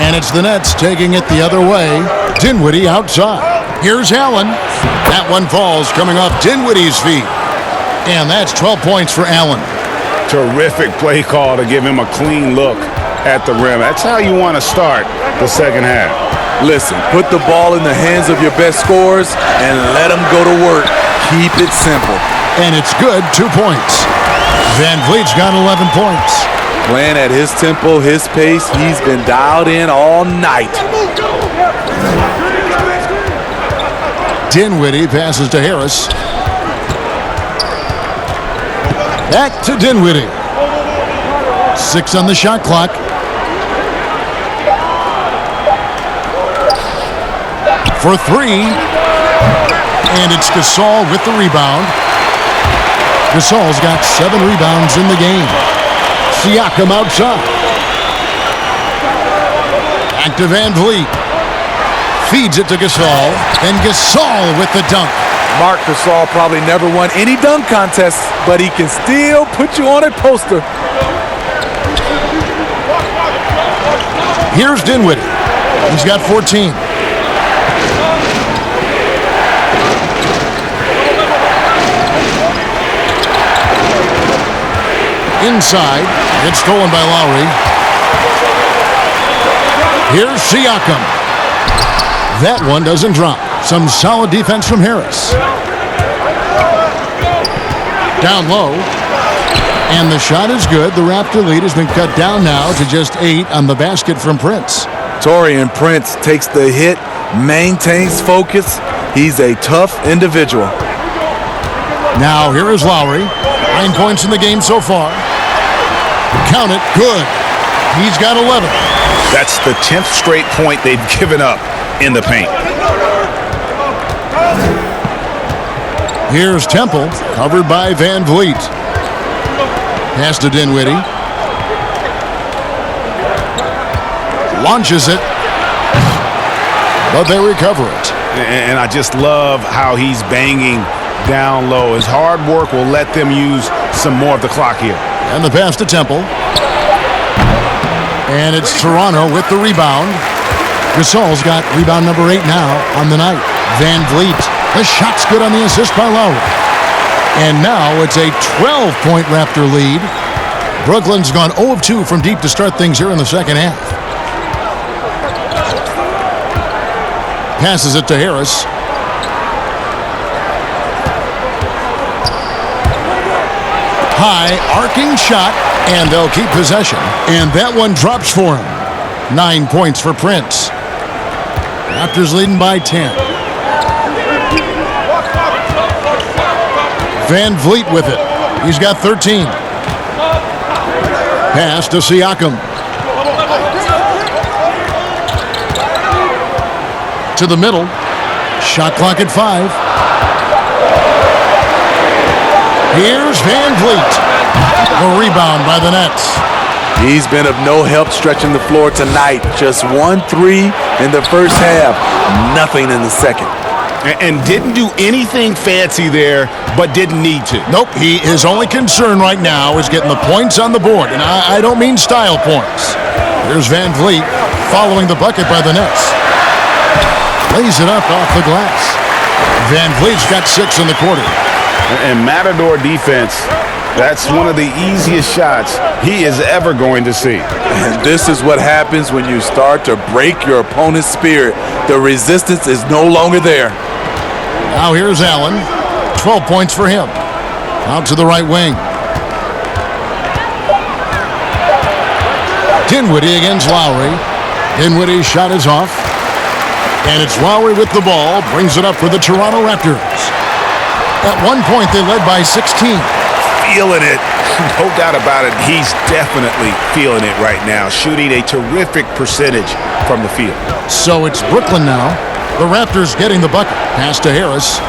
And it's the Nets taking it the other way. Dinwiddie outside. Here's Allen. That one falls coming off Dinwiddie's feet. And that's 12 points for Allen. Terrific play call to give him a clean look at the rim. That's how you want to start the second half. Listen, put the ball in the hands of your best scorers and let them go to work. Keep it simple. And it's good, 2 points. Van Vliet's got 11 points. Playing at his tempo, his pace, he's been dialed in all night. Dinwiddie passes to Harris. Back to Dinwiddie. 6 on the shot clock. For 3. And it's Gasol with the rebound. Gasol's got 7 rebounds in the game. Siakam outside. Back to Van Vliet. Feeds it to Gasol. And Gasol with the dunk. Marc Gasol probably never won any dunk contests, but he can still put you on a poster. Here's Dinwiddie. He's got 14. Inside. It's stolen by Lowry. Here's Siakam. That one doesn't drop. Some solid defense from Harris. Down low. And the shot is good. The Raptor lead has been cut down now to just 8 on the basket from Prince. Taurean Prince takes the hit, maintains focus. He's a tough individual. Now here is Lowry. 9 points in the game so far. Count it. Good. He's got 11. That's the 10th straight point they've given up in the paint. Here's Temple, covered by Van Vliet. Pass to Dinwiddie. Launches it. But they recover it. And I just love how he's banging down low. His hard work will let them use some more of the clock here. And the pass to Temple. And it's Toronto with the rebound. Gasol's got rebound number 8 now on the night. Van Vliet. The shot's good on the assist by Lowry. And now it's a 12-point Raptor lead. Brooklyn's gone 0 of 2 from deep to start things here in the second half. Passes it to Harris. High, arcing shot, and they'll keep possession. And that one drops for him. 9 points for Prince. Raptors leading by 10. Van Vliet with it. He's got 13. Pass to Siakam. To the middle. Shot clock at 5. Here's Van Vliet. The rebound by the Nets. He's been of no help stretching the floor tonight. Just 1 3 in the first half. Nothing in the second. And didn't do anything fancy there, but didn't need to. Nope, his only concern right now is getting the points on the board, and I don't mean style points. Here's Van Vliet following the bucket by the Nets. Lays it up off the glass. Van Vliet's got 6 in the quarter. And Matador defense, that's one of the easiest shots he is ever going to see. And this is what happens when you start to break your opponent's spirit. The resistance is no longer there. Now here's Allen. 12 points for him. Out to the right wing. Dinwiddie against Lowry. Dinwiddie's shot is off. And it's Lowry with the ball. Brings it up for the Toronto Raptors. At one point, they led by 16. Feeling it. No doubt about it. He's definitely feeling it right now. Shooting a terrific percentage from the field. So it's Brooklyn now. The Raptors getting the bucket. Pass to Harris.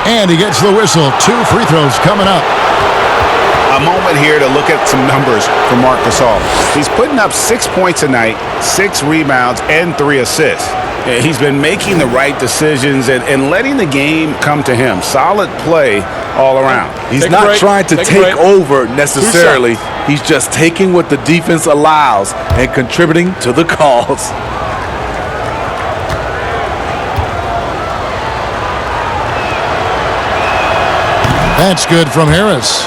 And he gets the whistle. 2 free throws coming up. A moment here to look at some numbers for Marc Gasol. He's putting up 6 points a night, 6 rebounds, and 3 assists. He's been making the right decisions and letting the game come to him. Solid play all around. He's not trying to take over necessarily. He's just taking what the defense allows and contributing to the cause. That's good from Harris.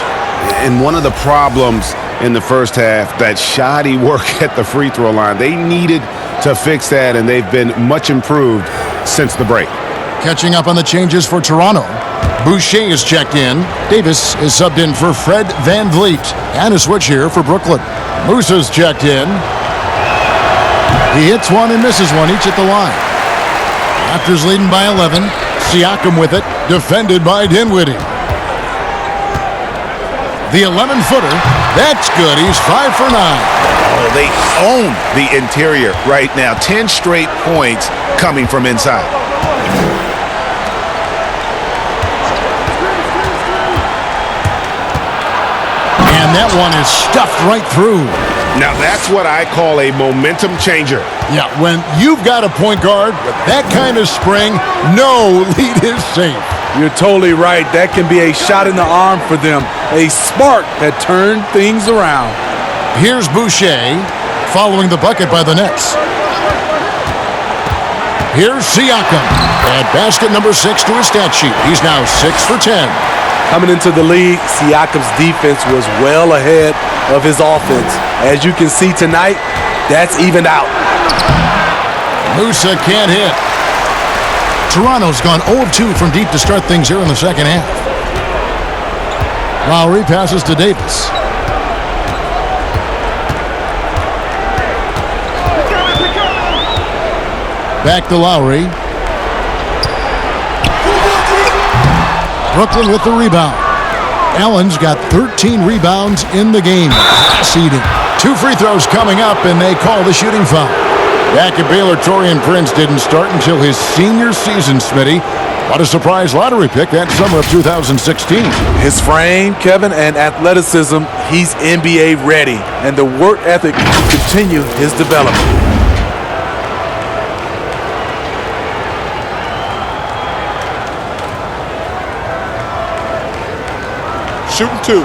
And one of the problems in the first half, that shoddy work at the free throw line. They needed to fix that, and they've been much improved since the break. Catching up on the changes for Toronto. Boucher is checked in. Davis is subbed in for Fred Van Vliet. And a switch here for Brooklyn. Musa's checked in. He hits one and misses one, each at the line. Raptors leading by 11. Siakam with it, defended by Dinwiddie. The 11-footer, that's good. He's 5 for 9. Oh, they own the interior right now. 10 straight points coming from inside. And that one is stuffed right through. Now that's what I call a momentum changer. Yeah, when you've got a point guard with that kind of spring, no lead is safe. You're totally right. That can be a shot in the arm for them. A spark that turned things around. Here's Boucher following the bucket by the Nets. Here's Siakam. Add basket number 6 to his stat sheet. He's now 6 for 10. Coming into the league, Siakam's defense was well ahead of his offense. As you can see tonight, that's evened out. Musa can't hit. Toronto's gone 0-2 from deep to start things here in the second half. Lowry passes to Davis. Back to Lowry. Brooklyn with the rebound. Allen's got 13 rebounds in the game. Seeding. 2 free throws coming up, and they call the shooting foul. Back at Baylor, Taurean Prince didn't start until his senior season, Smitty. What a surprise lottery pick that summer of 2016. His frame, Kevin, and athleticism, he's NBA ready. And the work ethic to continue his development. Shooting 2.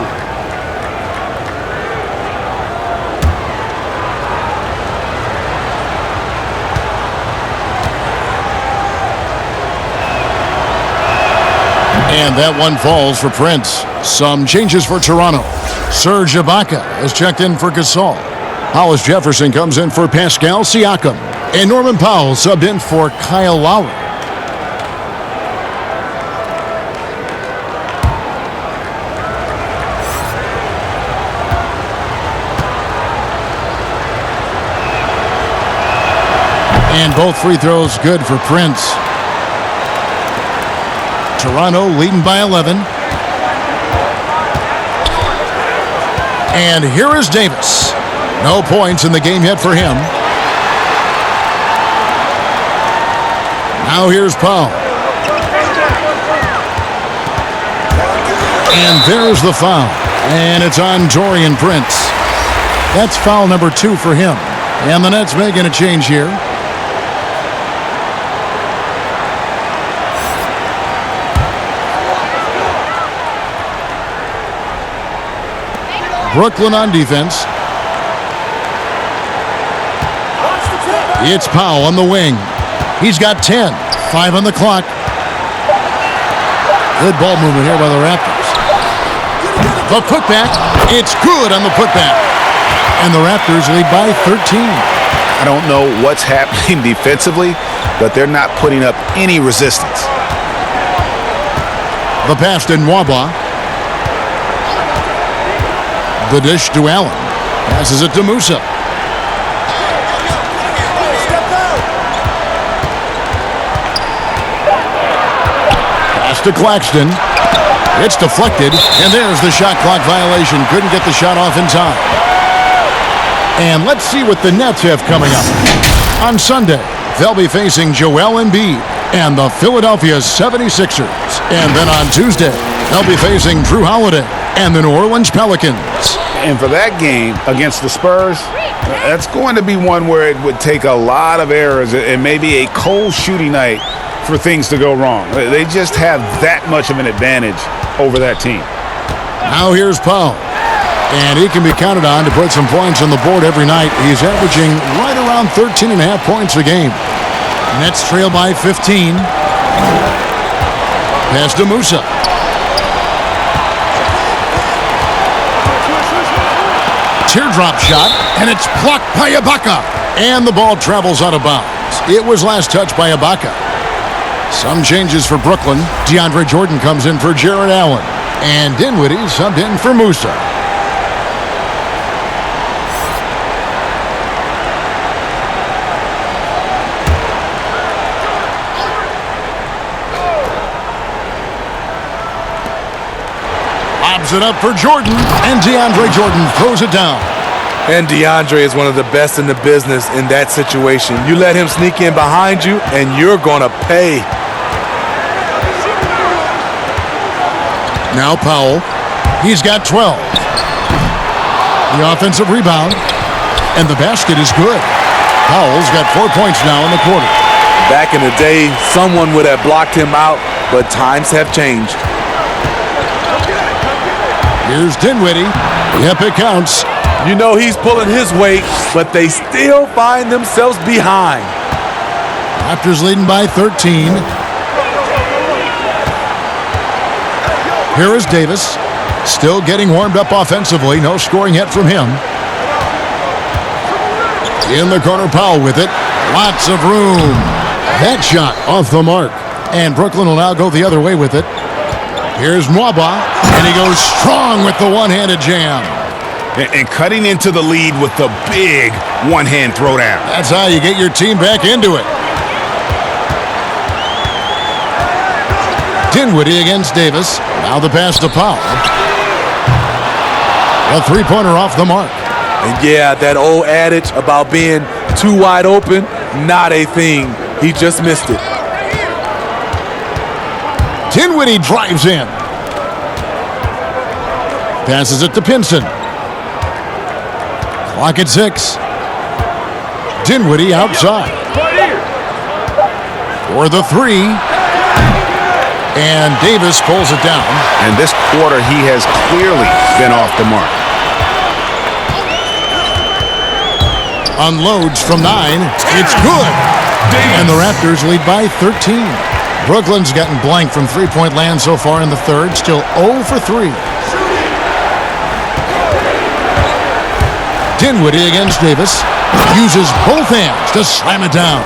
And that one falls for Prince. Some changes for Toronto. Serge Ibaka has checked in for Gasol. Hollis Jefferson comes in for Pascal Siakam. And Norman Powell subbed in for Kyle Lowry. And both free throws good for Prince. Toronto leading by 11. And here is Davis. No points in the game yet for him. Now here's Powell. And there's the foul. And it's on Taurean Prince. That's foul number 2 for him. And the Nets making a change here. Brooklyn on defense. It's Powell on the wing. He's got 10. 5 on the clock. Good ball movement here by the Raptors. The putback. It's good on the putback. And the Raptors lead by 13. I don't know what's happening defensively, but they're not putting up any resistance. The pass to Nwaba. The dish to Allen. Passes it to Musa. Pass to Claxton. It's deflected, and there's the shot clock violation. Couldn't get the shot off in time. And let's see what the Nets have coming up. On Sunday, they'll be facing Joel Embiid and the Philadelphia 76ers. And then on Tuesday, they'll be facing Drew Holiday and the New Orleans Pelicans. And for that game against the Spurs, that's going to be one where it would take a lot of errors and maybe a cold shooting night for things to go wrong. They just have that much of an advantage over that team. Now here's Powell. And he can be counted on to put some points on the board every night. He's averaging right around 13.5 points a game. Nets trail by 15. Pass to Musa. Teardrop shot, and it's blocked by Ibaka. And the ball travels out of bounds. It was last touched by Ibaka. Some changes for Brooklyn. DeAndre Jordan comes in for Jarrett Allen. And Dinwiddie subbed in for Musa. It up for Jordan, and DeAndre Jordan throws it down. And DeAndre is one of the best in the business in that situation. You let him sneak in behind you, and you're going to pay. Now Powell. He's got 12. The offensive rebound, and the basket is good. Powell's got 4 points now in the quarter. Back in the day, someone would have blocked him out, but times have changed. Here's Dinwiddie. Yep, it counts. You know he's pulling his weight, but they still find themselves behind. Raptors leading by 13. Here is Davis, still getting warmed up offensively. No scoring yet from him. In the corner, Powell with it. Lots of room. That shot off the mark. And Brooklyn will now go the other way with it. Here's Nwaba, and he goes strong with the one-handed jam. And cutting into the lead with the big one-hand throwdown. That's how you get your team back into it. Dinwiddie against Davis. Now the pass to Powell. A three-pointer off the mark. And yeah, that old adage about being too wide open, not a thing. He just missed it. Dinwiddie drives in. Passes it to Pinson. Clock at 6. Dinwiddie outside. For the three. And Davis pulls it down. And this quarter, he has clearly been off the mark. Unloads from 9. It's good. And the Raptors lead by 13. Brooklyn's gotten blank from three-point land so far in the third. Still 0 for 3. Dinwiddie against Davis. Uses both hands to slam it down.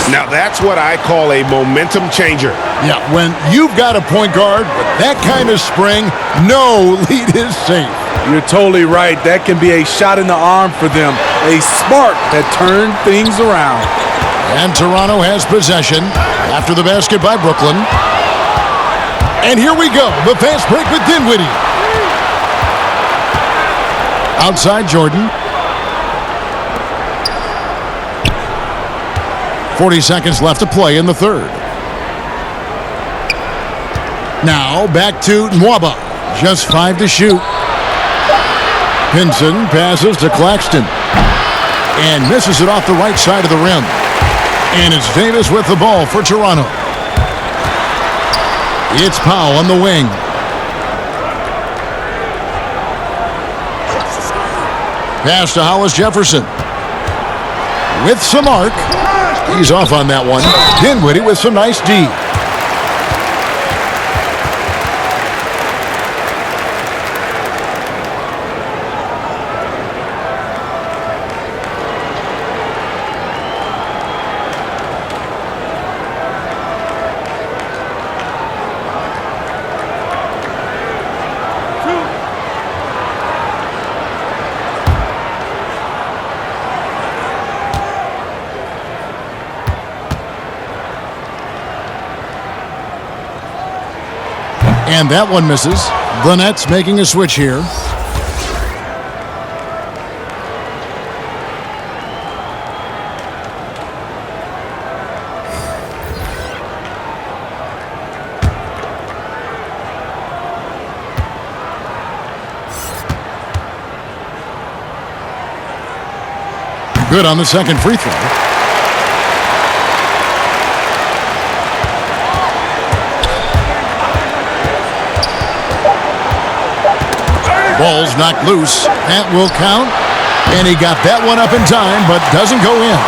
Now that's what I call a momentum changer. Yeah, when you've got a point guard with that kind of spring, no lead is safe. You're totally right. That can be a shot in the arm for them. A spark that turned things around. And Toronto has possession after the basket by Brooklyn. And here we go. The fast break with Dinwiddie. Outside Jordan. 40 seconds left to play in the third. Now back to Nwaba. Just 5 to shoot. Pinson passes to Claxton. And misses it off the right side of the rim. And it's Davis with the ball for Toronto. It's Powell on the wing. Pass to Hollis Jefferson. With some arc. He's off on that one. Dinwiddie with some nice D. And that one misses. The Nets making a switch here. Good on the second free throw. Ball's knocked loose. That will count. And he got that one up in time, but doesn't go in.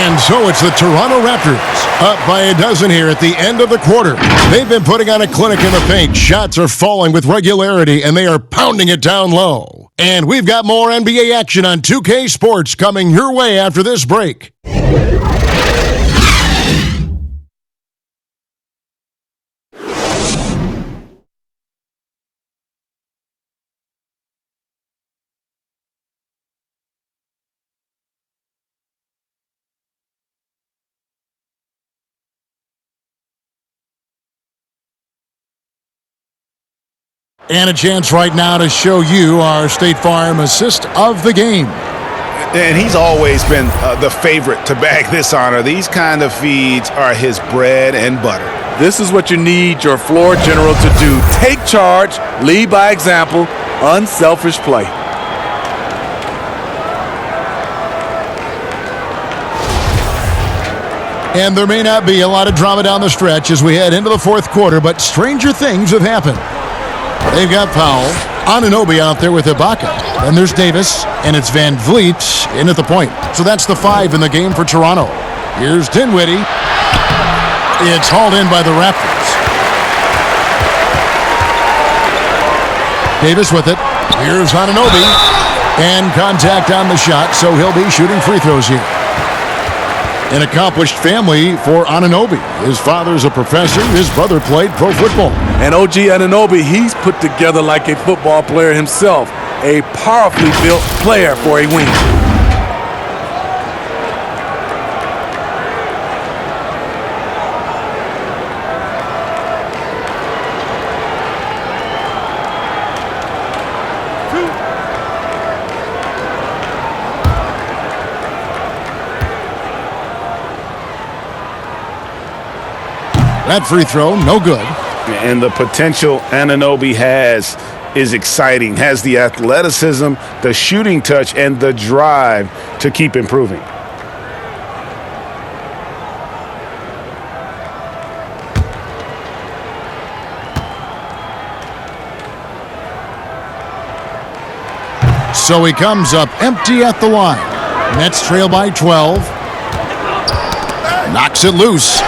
And so it's the Toronto Raptors up by a dozen here at the end of the quarter. They've been putting on a clinic in the paint. Shots are falling with regularity, and they are pounding it down low. And we've got more NBA action on 2K Sports coming your way after this break. And a chance right now to show you our State Farm assist of the game. And he's always been the favorite to bag this honor. These kind of feeds are his bread and butter. This is what you need your floor general to do. Take charge, lead by example, unselfish play. And there may not be a lot of drama down the stretch as we head into the fourth quarter, but stranger things have happened. They've got Powell, Anunoby out there with Ibaka. Then there's Davis, and it's Van Vliet in at the point. So that's the 5 in the game for Toronto. Here's Dinwiddie. It's hauled in by the Raptors. Davis with it. Here's Anunoby. And contact on the shot, so he'll be shooting free throws here. An accomplished family for Anunoby. His father's a professor. His brother played pro football. And OG Anunoby, he's put together like a football player himself. A powerfully built player for a wing. That free throw, no good. And the potential Anunoby has is exciting. Has the athleticism, the shooting touch, and the drive to keep improving. So he comes up empty at the line. Nets trail by 12. Knocks it loose.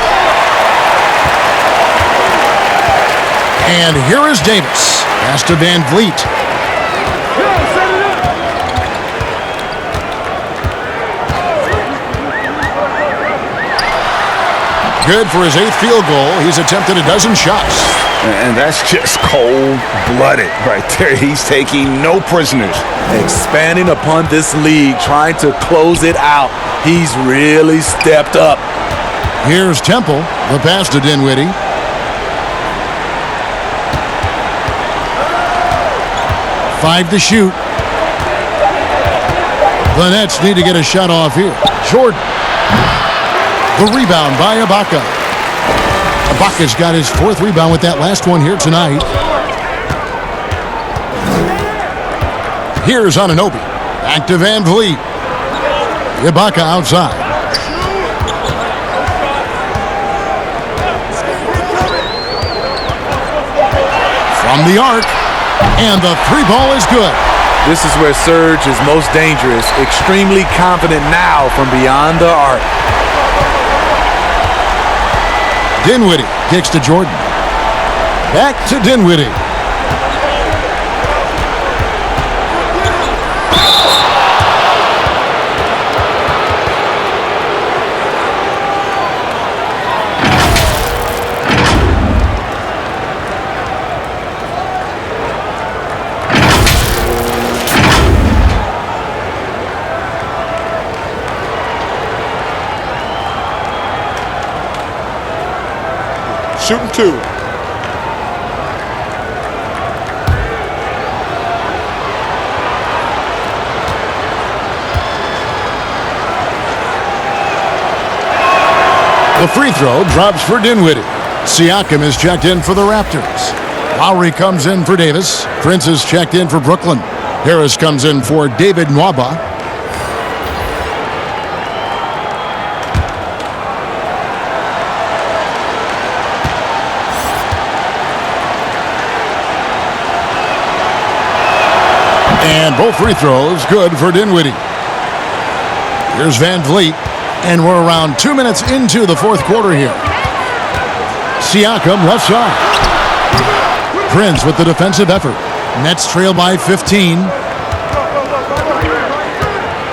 And here is Davis. Pass to Van Vliet. Good for his 8th field goal. He's attempted a dozen shots. And that's just cold-blooded right there. He's taking no prisoners. Expanding upon this league, trying to close it out. He's really stepped up. Here's Temple. The pass to Dinwiddie. Five to shoot. The Nets need to get a shot off here. Jordan. The rebound by Ibaka. Ibaka's got his 4th rebound with that last one here tonight. Here's Anunoby. Back to Van Vliet. Ibaka outside. From the arc. And the 3 ball is good. This is where Serge is most dangerous. Extremely confident now from beyond the arc. Dinwiddie kicks to Jordan. Back to Dinwiddie. Shooting 2. The free throw drops for Dinwiddie. Siakam is checked in for the Raptors. Lowry comes in for Davis. Prince is checked in for Brooklyn. Harris comes in for David Nwaba. And both free throws good for Dinwiddie. Here's Van Vliet. And we're around 2 minutes into the 4th quarter here. Siakam left side. Prince with the defensive effort. Nets trail by 15.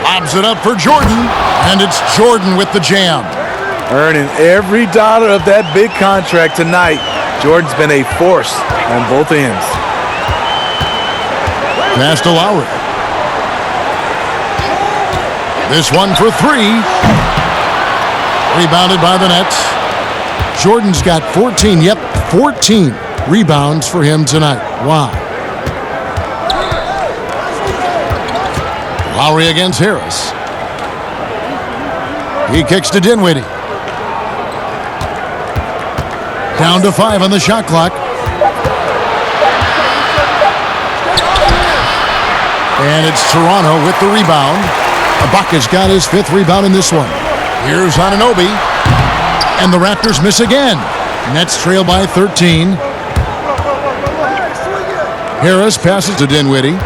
Lobs it up for Jordan. And it's Jordan with the jam. Earning every dollar of that big contract tonight. Jordan's been a force on both ends. Pass to Lowry. This one for 3. Rebounded by the Nets. Jordan's got 14. Yep, 14 rebounds for him tonight. Wow. Lowry against Harris. He kicks to Dinwiddie. Down to 5 on the shot clock. And it's Toronto with the rebound. Ibaka's got his 5th rebound in this one. Here's Anunoby. And the Raptors miss again. Nets trail by 13. Harris passes to Dinwiddie.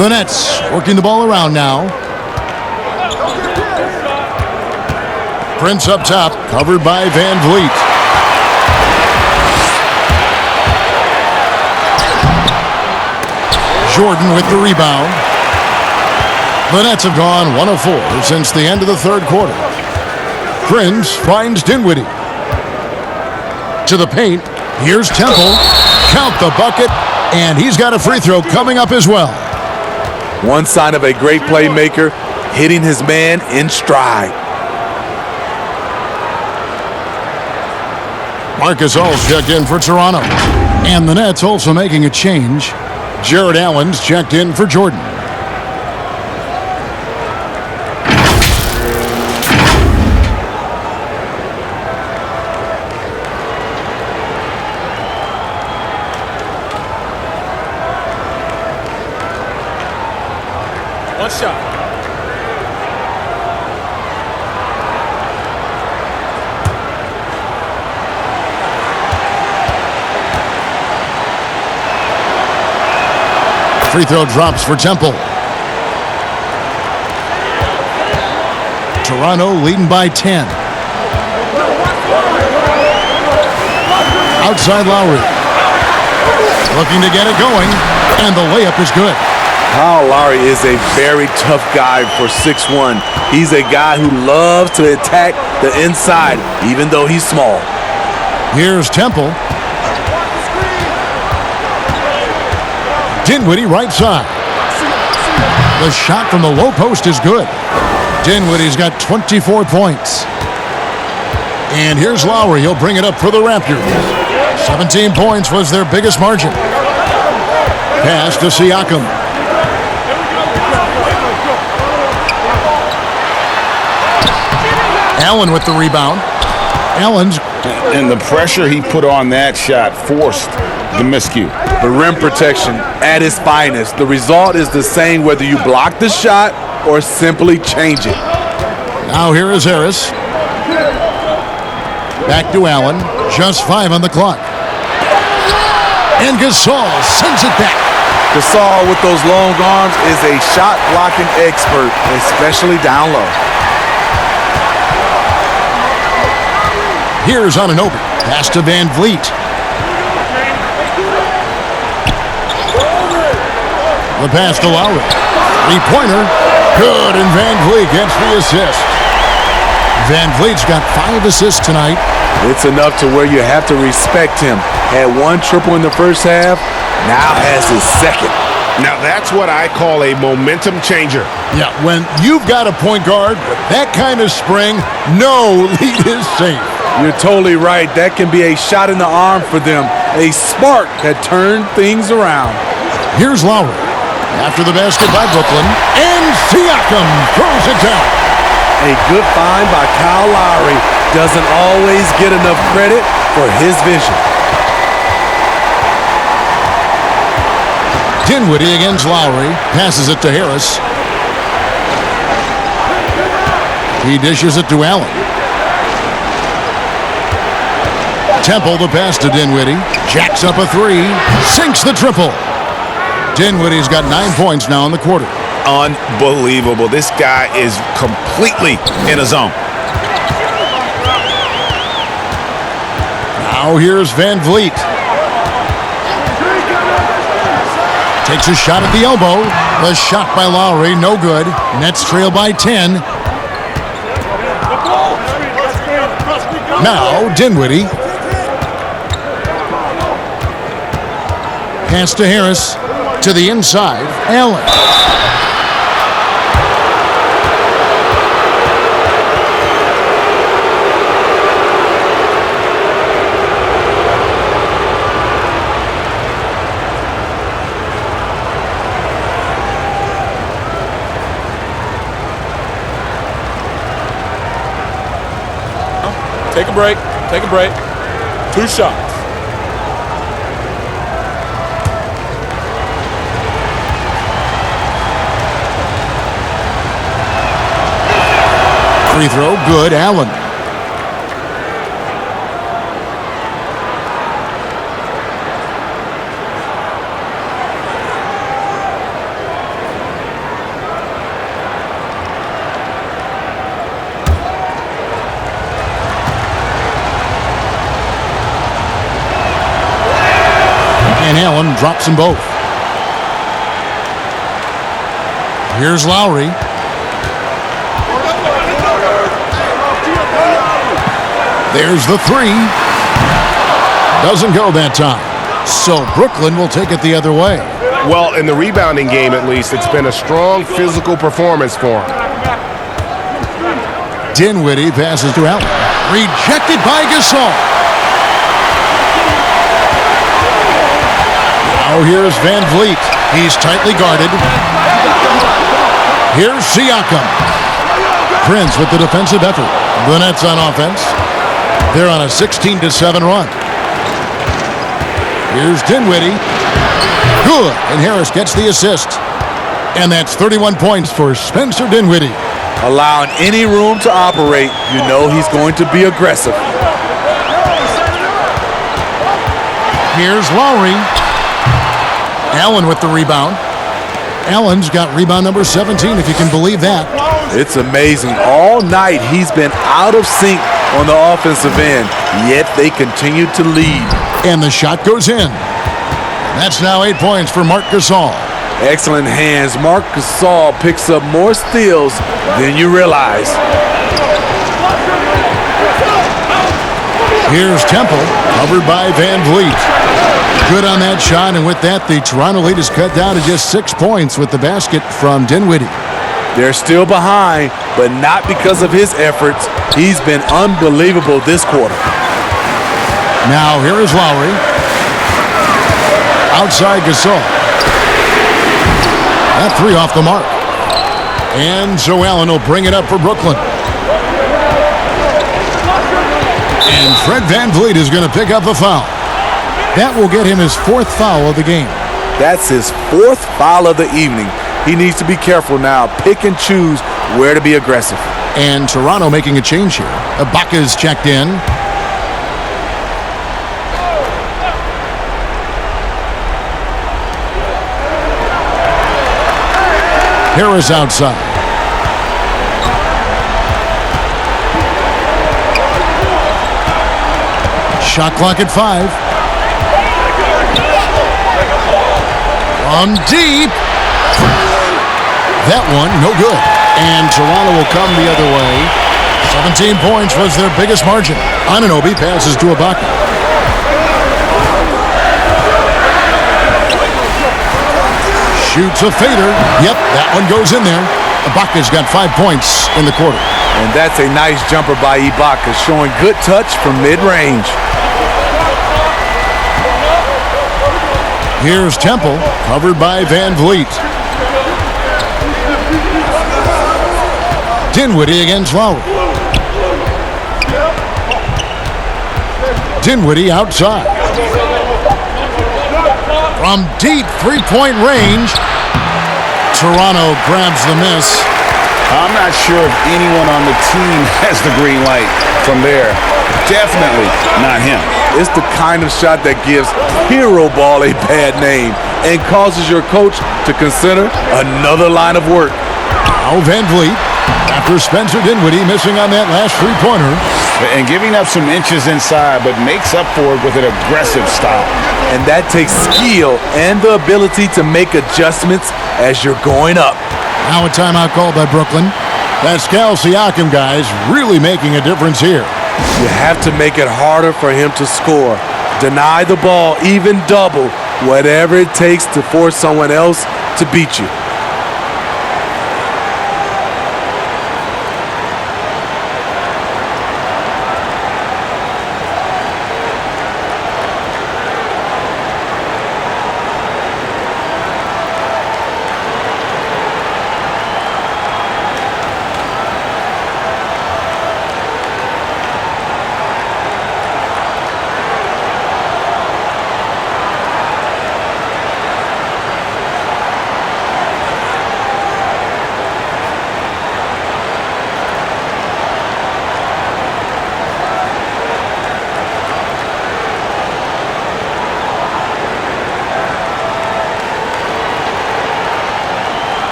The Nets working the ball around now. Prince up top, covered by Van Vliet. Jordan with the rebound. The Nets have gone 1 of 4 since the end of the third quarter. Prince finds Dinwiddie. To the paint. Here's Temple. Count the bucket. And he's got a free throw coming up as well. One sign of a great playmaker, hitting his man in stride. Marc Gasol's checked in for Toronto. And the Nets also making a change. Jared Allen's checked in for Jordan. One shot. Free throw drops for Temple. Toronto leading by 10. Outside Lowry. Looking to get it going. And the layup is good. Kyle Lowry is a very tough guy for 6'1". He's a guy who loves to attack the inside, even though he's small. Here's Temple. Dinwiddie right side. The shot from the low post is good. Dinwiddie's got 24 points. And here's Lowry. He'll bring it up for the Raptors. 17 points was their biggest margin. Pass to Siakam. Allen with the rebound. Allen's. And the pressure he put on that shot forced the miscue. The rim protection at its finest. The result is the same whether you block the shot or simply change it. Now here is Harris. Back to Allen. Just 5 on the clock. And Gasol sends it back. Gasol with those long arms is a shot blocking expert, especially down low. Here's Anunoby. Pass to Van Vliet. The pass to Lowry. Three-pointer. Good, and Van Vliet gets the assist. Van Vliet's got 5 assists tonight. It's enough to where you have to respect him. Had 1 triple in the first half, now has his second. Now that's what I call a momentum changer. Yeah, when you've got a point guard with that kind of spring, no lead is safe. You're totally right. That can be a shot in the arm for them. A spark that turned things around. Here's Lowry. After the basket by Brooklyn. And Siakam throws it down. A good find by Kyle Lowry. Doesn't always get enough credit for his vision. Dinwiddie against Lowry. Passes it to Harris. He dishes it to Allen. Temple the pass to Dinwiddie. Jacks up a 3. Sinks the triple. Dinwiddie's got 9 points now in the quarter. Unbelievable. This guy is completely in a zone. Now here's Van Vliet. Takes a shot at the elbow. The shot by Lowry, no good. Nets trail by 10. Now Dinwiddie. Pass to Harris. To the inside. Allen. Take a break. Take a break. 2 shots. Free throw, good. Allen. And Allen drops them both. Here's Lowry. There's the three. Doesn't go that time. So Brooklyn will take it the other way. Well, in the rebounding game, at least, it's been a strong physical performance for him. Dinwiddie passes to Allen. Rejected by Gasol. Now here's Van Vliet. He's tightly guarded. Here's Siakam. Prince with the defensive effort. The Nets on offense. They're on a 16-7 run. Here's Dinwiddie. Good. And Harris gets the assist. And that's 31 points for Spencer Dinwiddie. Allowing any room to operate, you know he's going to be aggressive. Here's Lowry. Allen with the rebound. Allen's got rebound number 17, if you can believe that. It's amazing. All night he's been out of sync on the offensive end, yet they continue to lead. And the shot goes in. That's now 8 points for Marc Gasol. Excellent hands. Marc Gasol picks up more steals than you realize. Here's Temple, covered by Van Vliet. Good on that shot, and with that, the Toronto lead is cut down to just 6 points with the basket from Dinwiddie. They're still behind, but not because of his efforts. He's been unbelievable this quarter. Now here is Lowry. Outside Gasol. That three off the mark. And so Allen will bring it up for Brooklyn. And Fred Van Vliet is going to pick up the foul. That will get him his 4th foul of the game. That's his 4th foul of the evening. He needs to be careful now. Pick and choose where to be aggressive. And Toronto making a change here. Ibaka's checked in. Harris outside. Shot clock at 5. From deep. That one, no good. And Toronto will come the other way. 17 points was their biggest margin. Anunoby passes to Ibaka. Shoots a fader. Yep, that one goes in there. Ibaka's got 5 points in the quarter. And that's a nice jumper by Ibaka, showing good touch from mid-range. Here's Temple, covered by Van Vliet. Dinwiddie against Lowry. Dinwiddie outside. From deep three-point range, Toronto grabs the miss. I'm not sure if anyone on the team has the green light from there. Definitely not him. It's the kind of shot that gives hero ball a bad name and causes your coach to consider another line of work. Now Van Vliet, after Spencer Dinwiddie missing on that last three-pointer. And giving up some inches inside, but makes up for it with an aggressive style. And that takes skill and the ability to make adjustments as you're going up. Now a timeout called by Brooklyn. Pascal Siakam, guys, really making a difference here. You have to make it harder for him to score. Deny the ball, even double, whatever it takes to force someone else to beat you.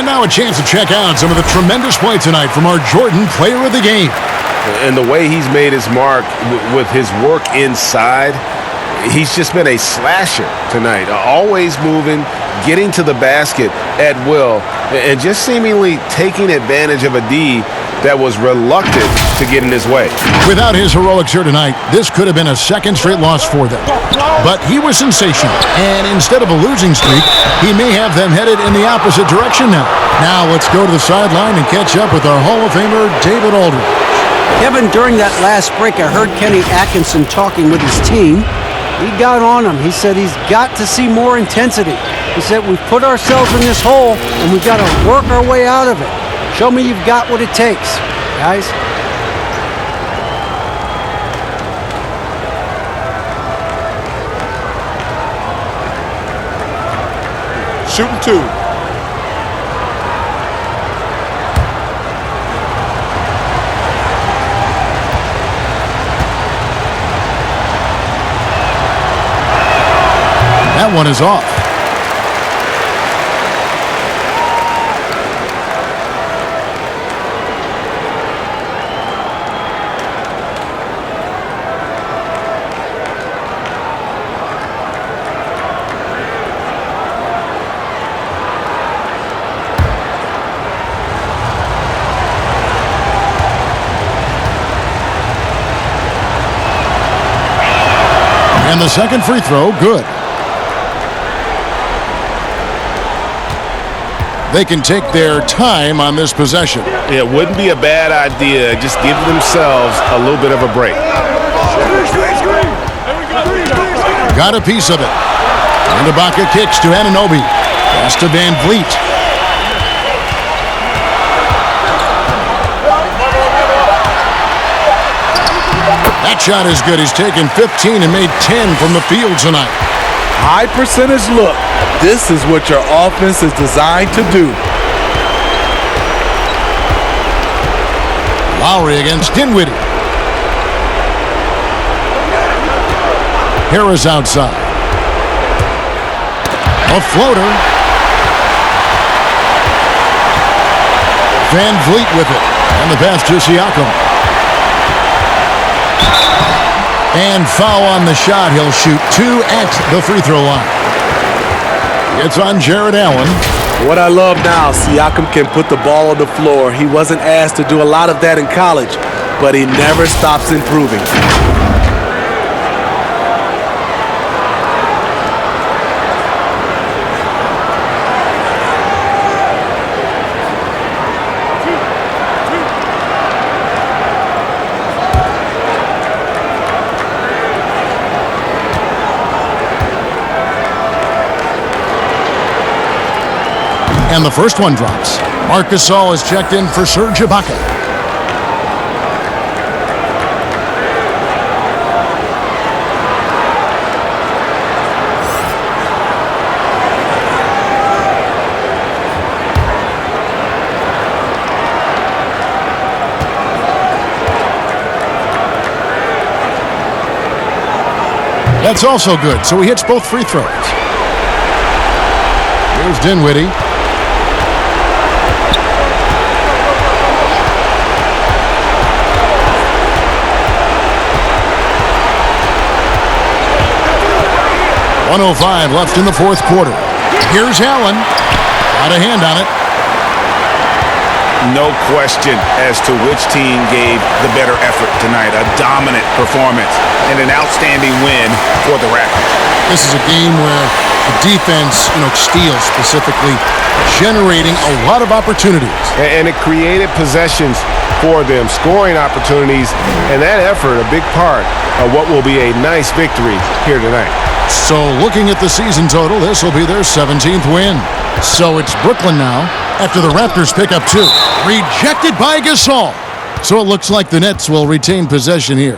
And now a chance to check out some of the tremendous play tonight from our Jordan Player of the Game. And the way he's made his mark with his work inside, He's just been a slasher tonight, always moving, getting to the basket at will, and just seemingly taking advantage of a D that was reluctant to get in his way. Without his heroics here tonight, this could have been a second straight loss for them. But he was sensational, and instead of a losing streak, he may have them headed in the opposite direction now. Now let's go to the sideline and catch up with our Hall of Famer, David Aldridge. Kevin, during that last break, I heard Kenny Atkinson talking with his team. He got on him. He said he's got to see more intensity. He said we've put ourselves in this hole, and we've got to work our way out of it. Show me you've got what it takes, guys. Shooting two. That one is off. And the second free throw, good. They can take their time on this possession. It wouldn't be a bad idea. Just give themselves a little bit of a break. Got a piece of it. And Ibaka kicks to Anunoby. Pass to Van Vliet. That shot is good. He's taken 15 and made 10 from the field tonight. High percentage look. This is what your offense is designed to do. Lowry against Dinwiddie. Harris outside. A floater. Van Vliet with it. And the pass to Siakam. And foul on the shot. He'll shoot two at the free throw line. It's on Jared Allen. What I love now, Siakam can put the ball on the floor. He wasn't asked to do a lot of that in college, but he never stops improving. And the first one drops. Marc Gasol is checked in for Serge Ibaka. That's also good, so he hits both free throws. Here's Dinwiddie. .105 left in the fourth quarter. Here's Allen. Got a hand on it. No question as to which team gave the better effort tonight. A dominant performance and an outstanding win for the Raptors. This is a game where the defense, steals specifically, generating a lot of opportunities. And it created possessions for them, scoring opportunities, and that effort a big part of what will be a nice victory here tonight. So looking at the season total, this will be their 17th win. So it's Brooklyn now after the Raptors pick up two. Rejected by Gasol. So it looks like the Nets will retain possession here.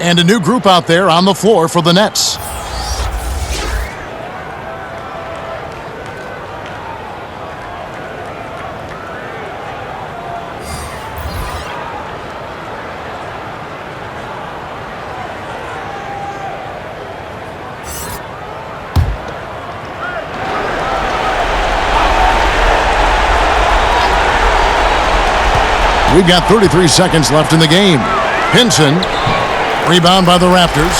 And a new group out there on the floor for the Nets. We've got 33 seconds left in the game. Pinson, rebound by the Raptors.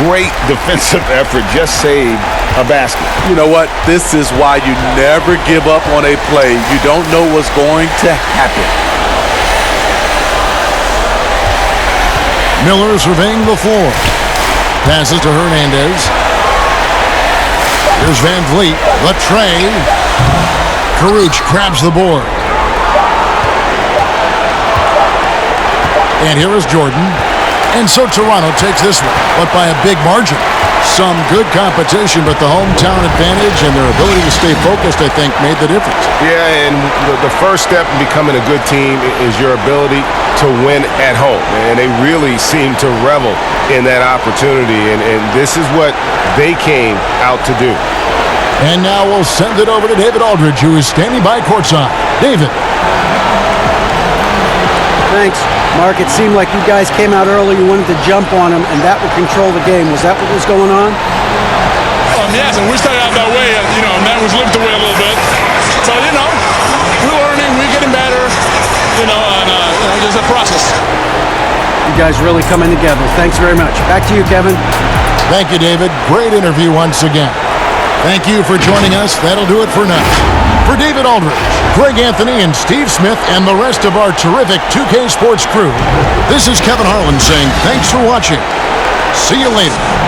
great defensive effort, just saved a basket. You know what? This is why you never give up on a play. You don't know what's going to happen. Miller surveying the floor. Passes to Hernandez. Here's Van Vliet. The tray. Caruch grabs the board. And here is Jordan. And so Toronto takes this one, but by a big margin. Some good competition, but the hometown advantage and their ability to stay focused, I think, made the difference. Yeah, and the first step in becoming a good team is your ability to win at home. And they really seem to revel in that opportunity, and this is what they came out to do. And now we'll send it over to David Aldridge, who is standing by courtside. David. Thanks. Mark, it seemed like you guys came out early, you wanted to jump on them, and that would control the game. Was that what was going on? Yes, and we started out that way, and that was lived away a little bit. So, we're learning, we're getting better, and there's a process. You guys really coming together. Thanks very much. Back to you, Kevin. Thank you, David. Great interview once again. Thank you for joining us. That'll do it for now. For David Aldridge, Greg Anthony, and Steve Smith, and the rest of our terrific 2K Sports crew, this is Kevin Harlan saying thanks for watching. See you later.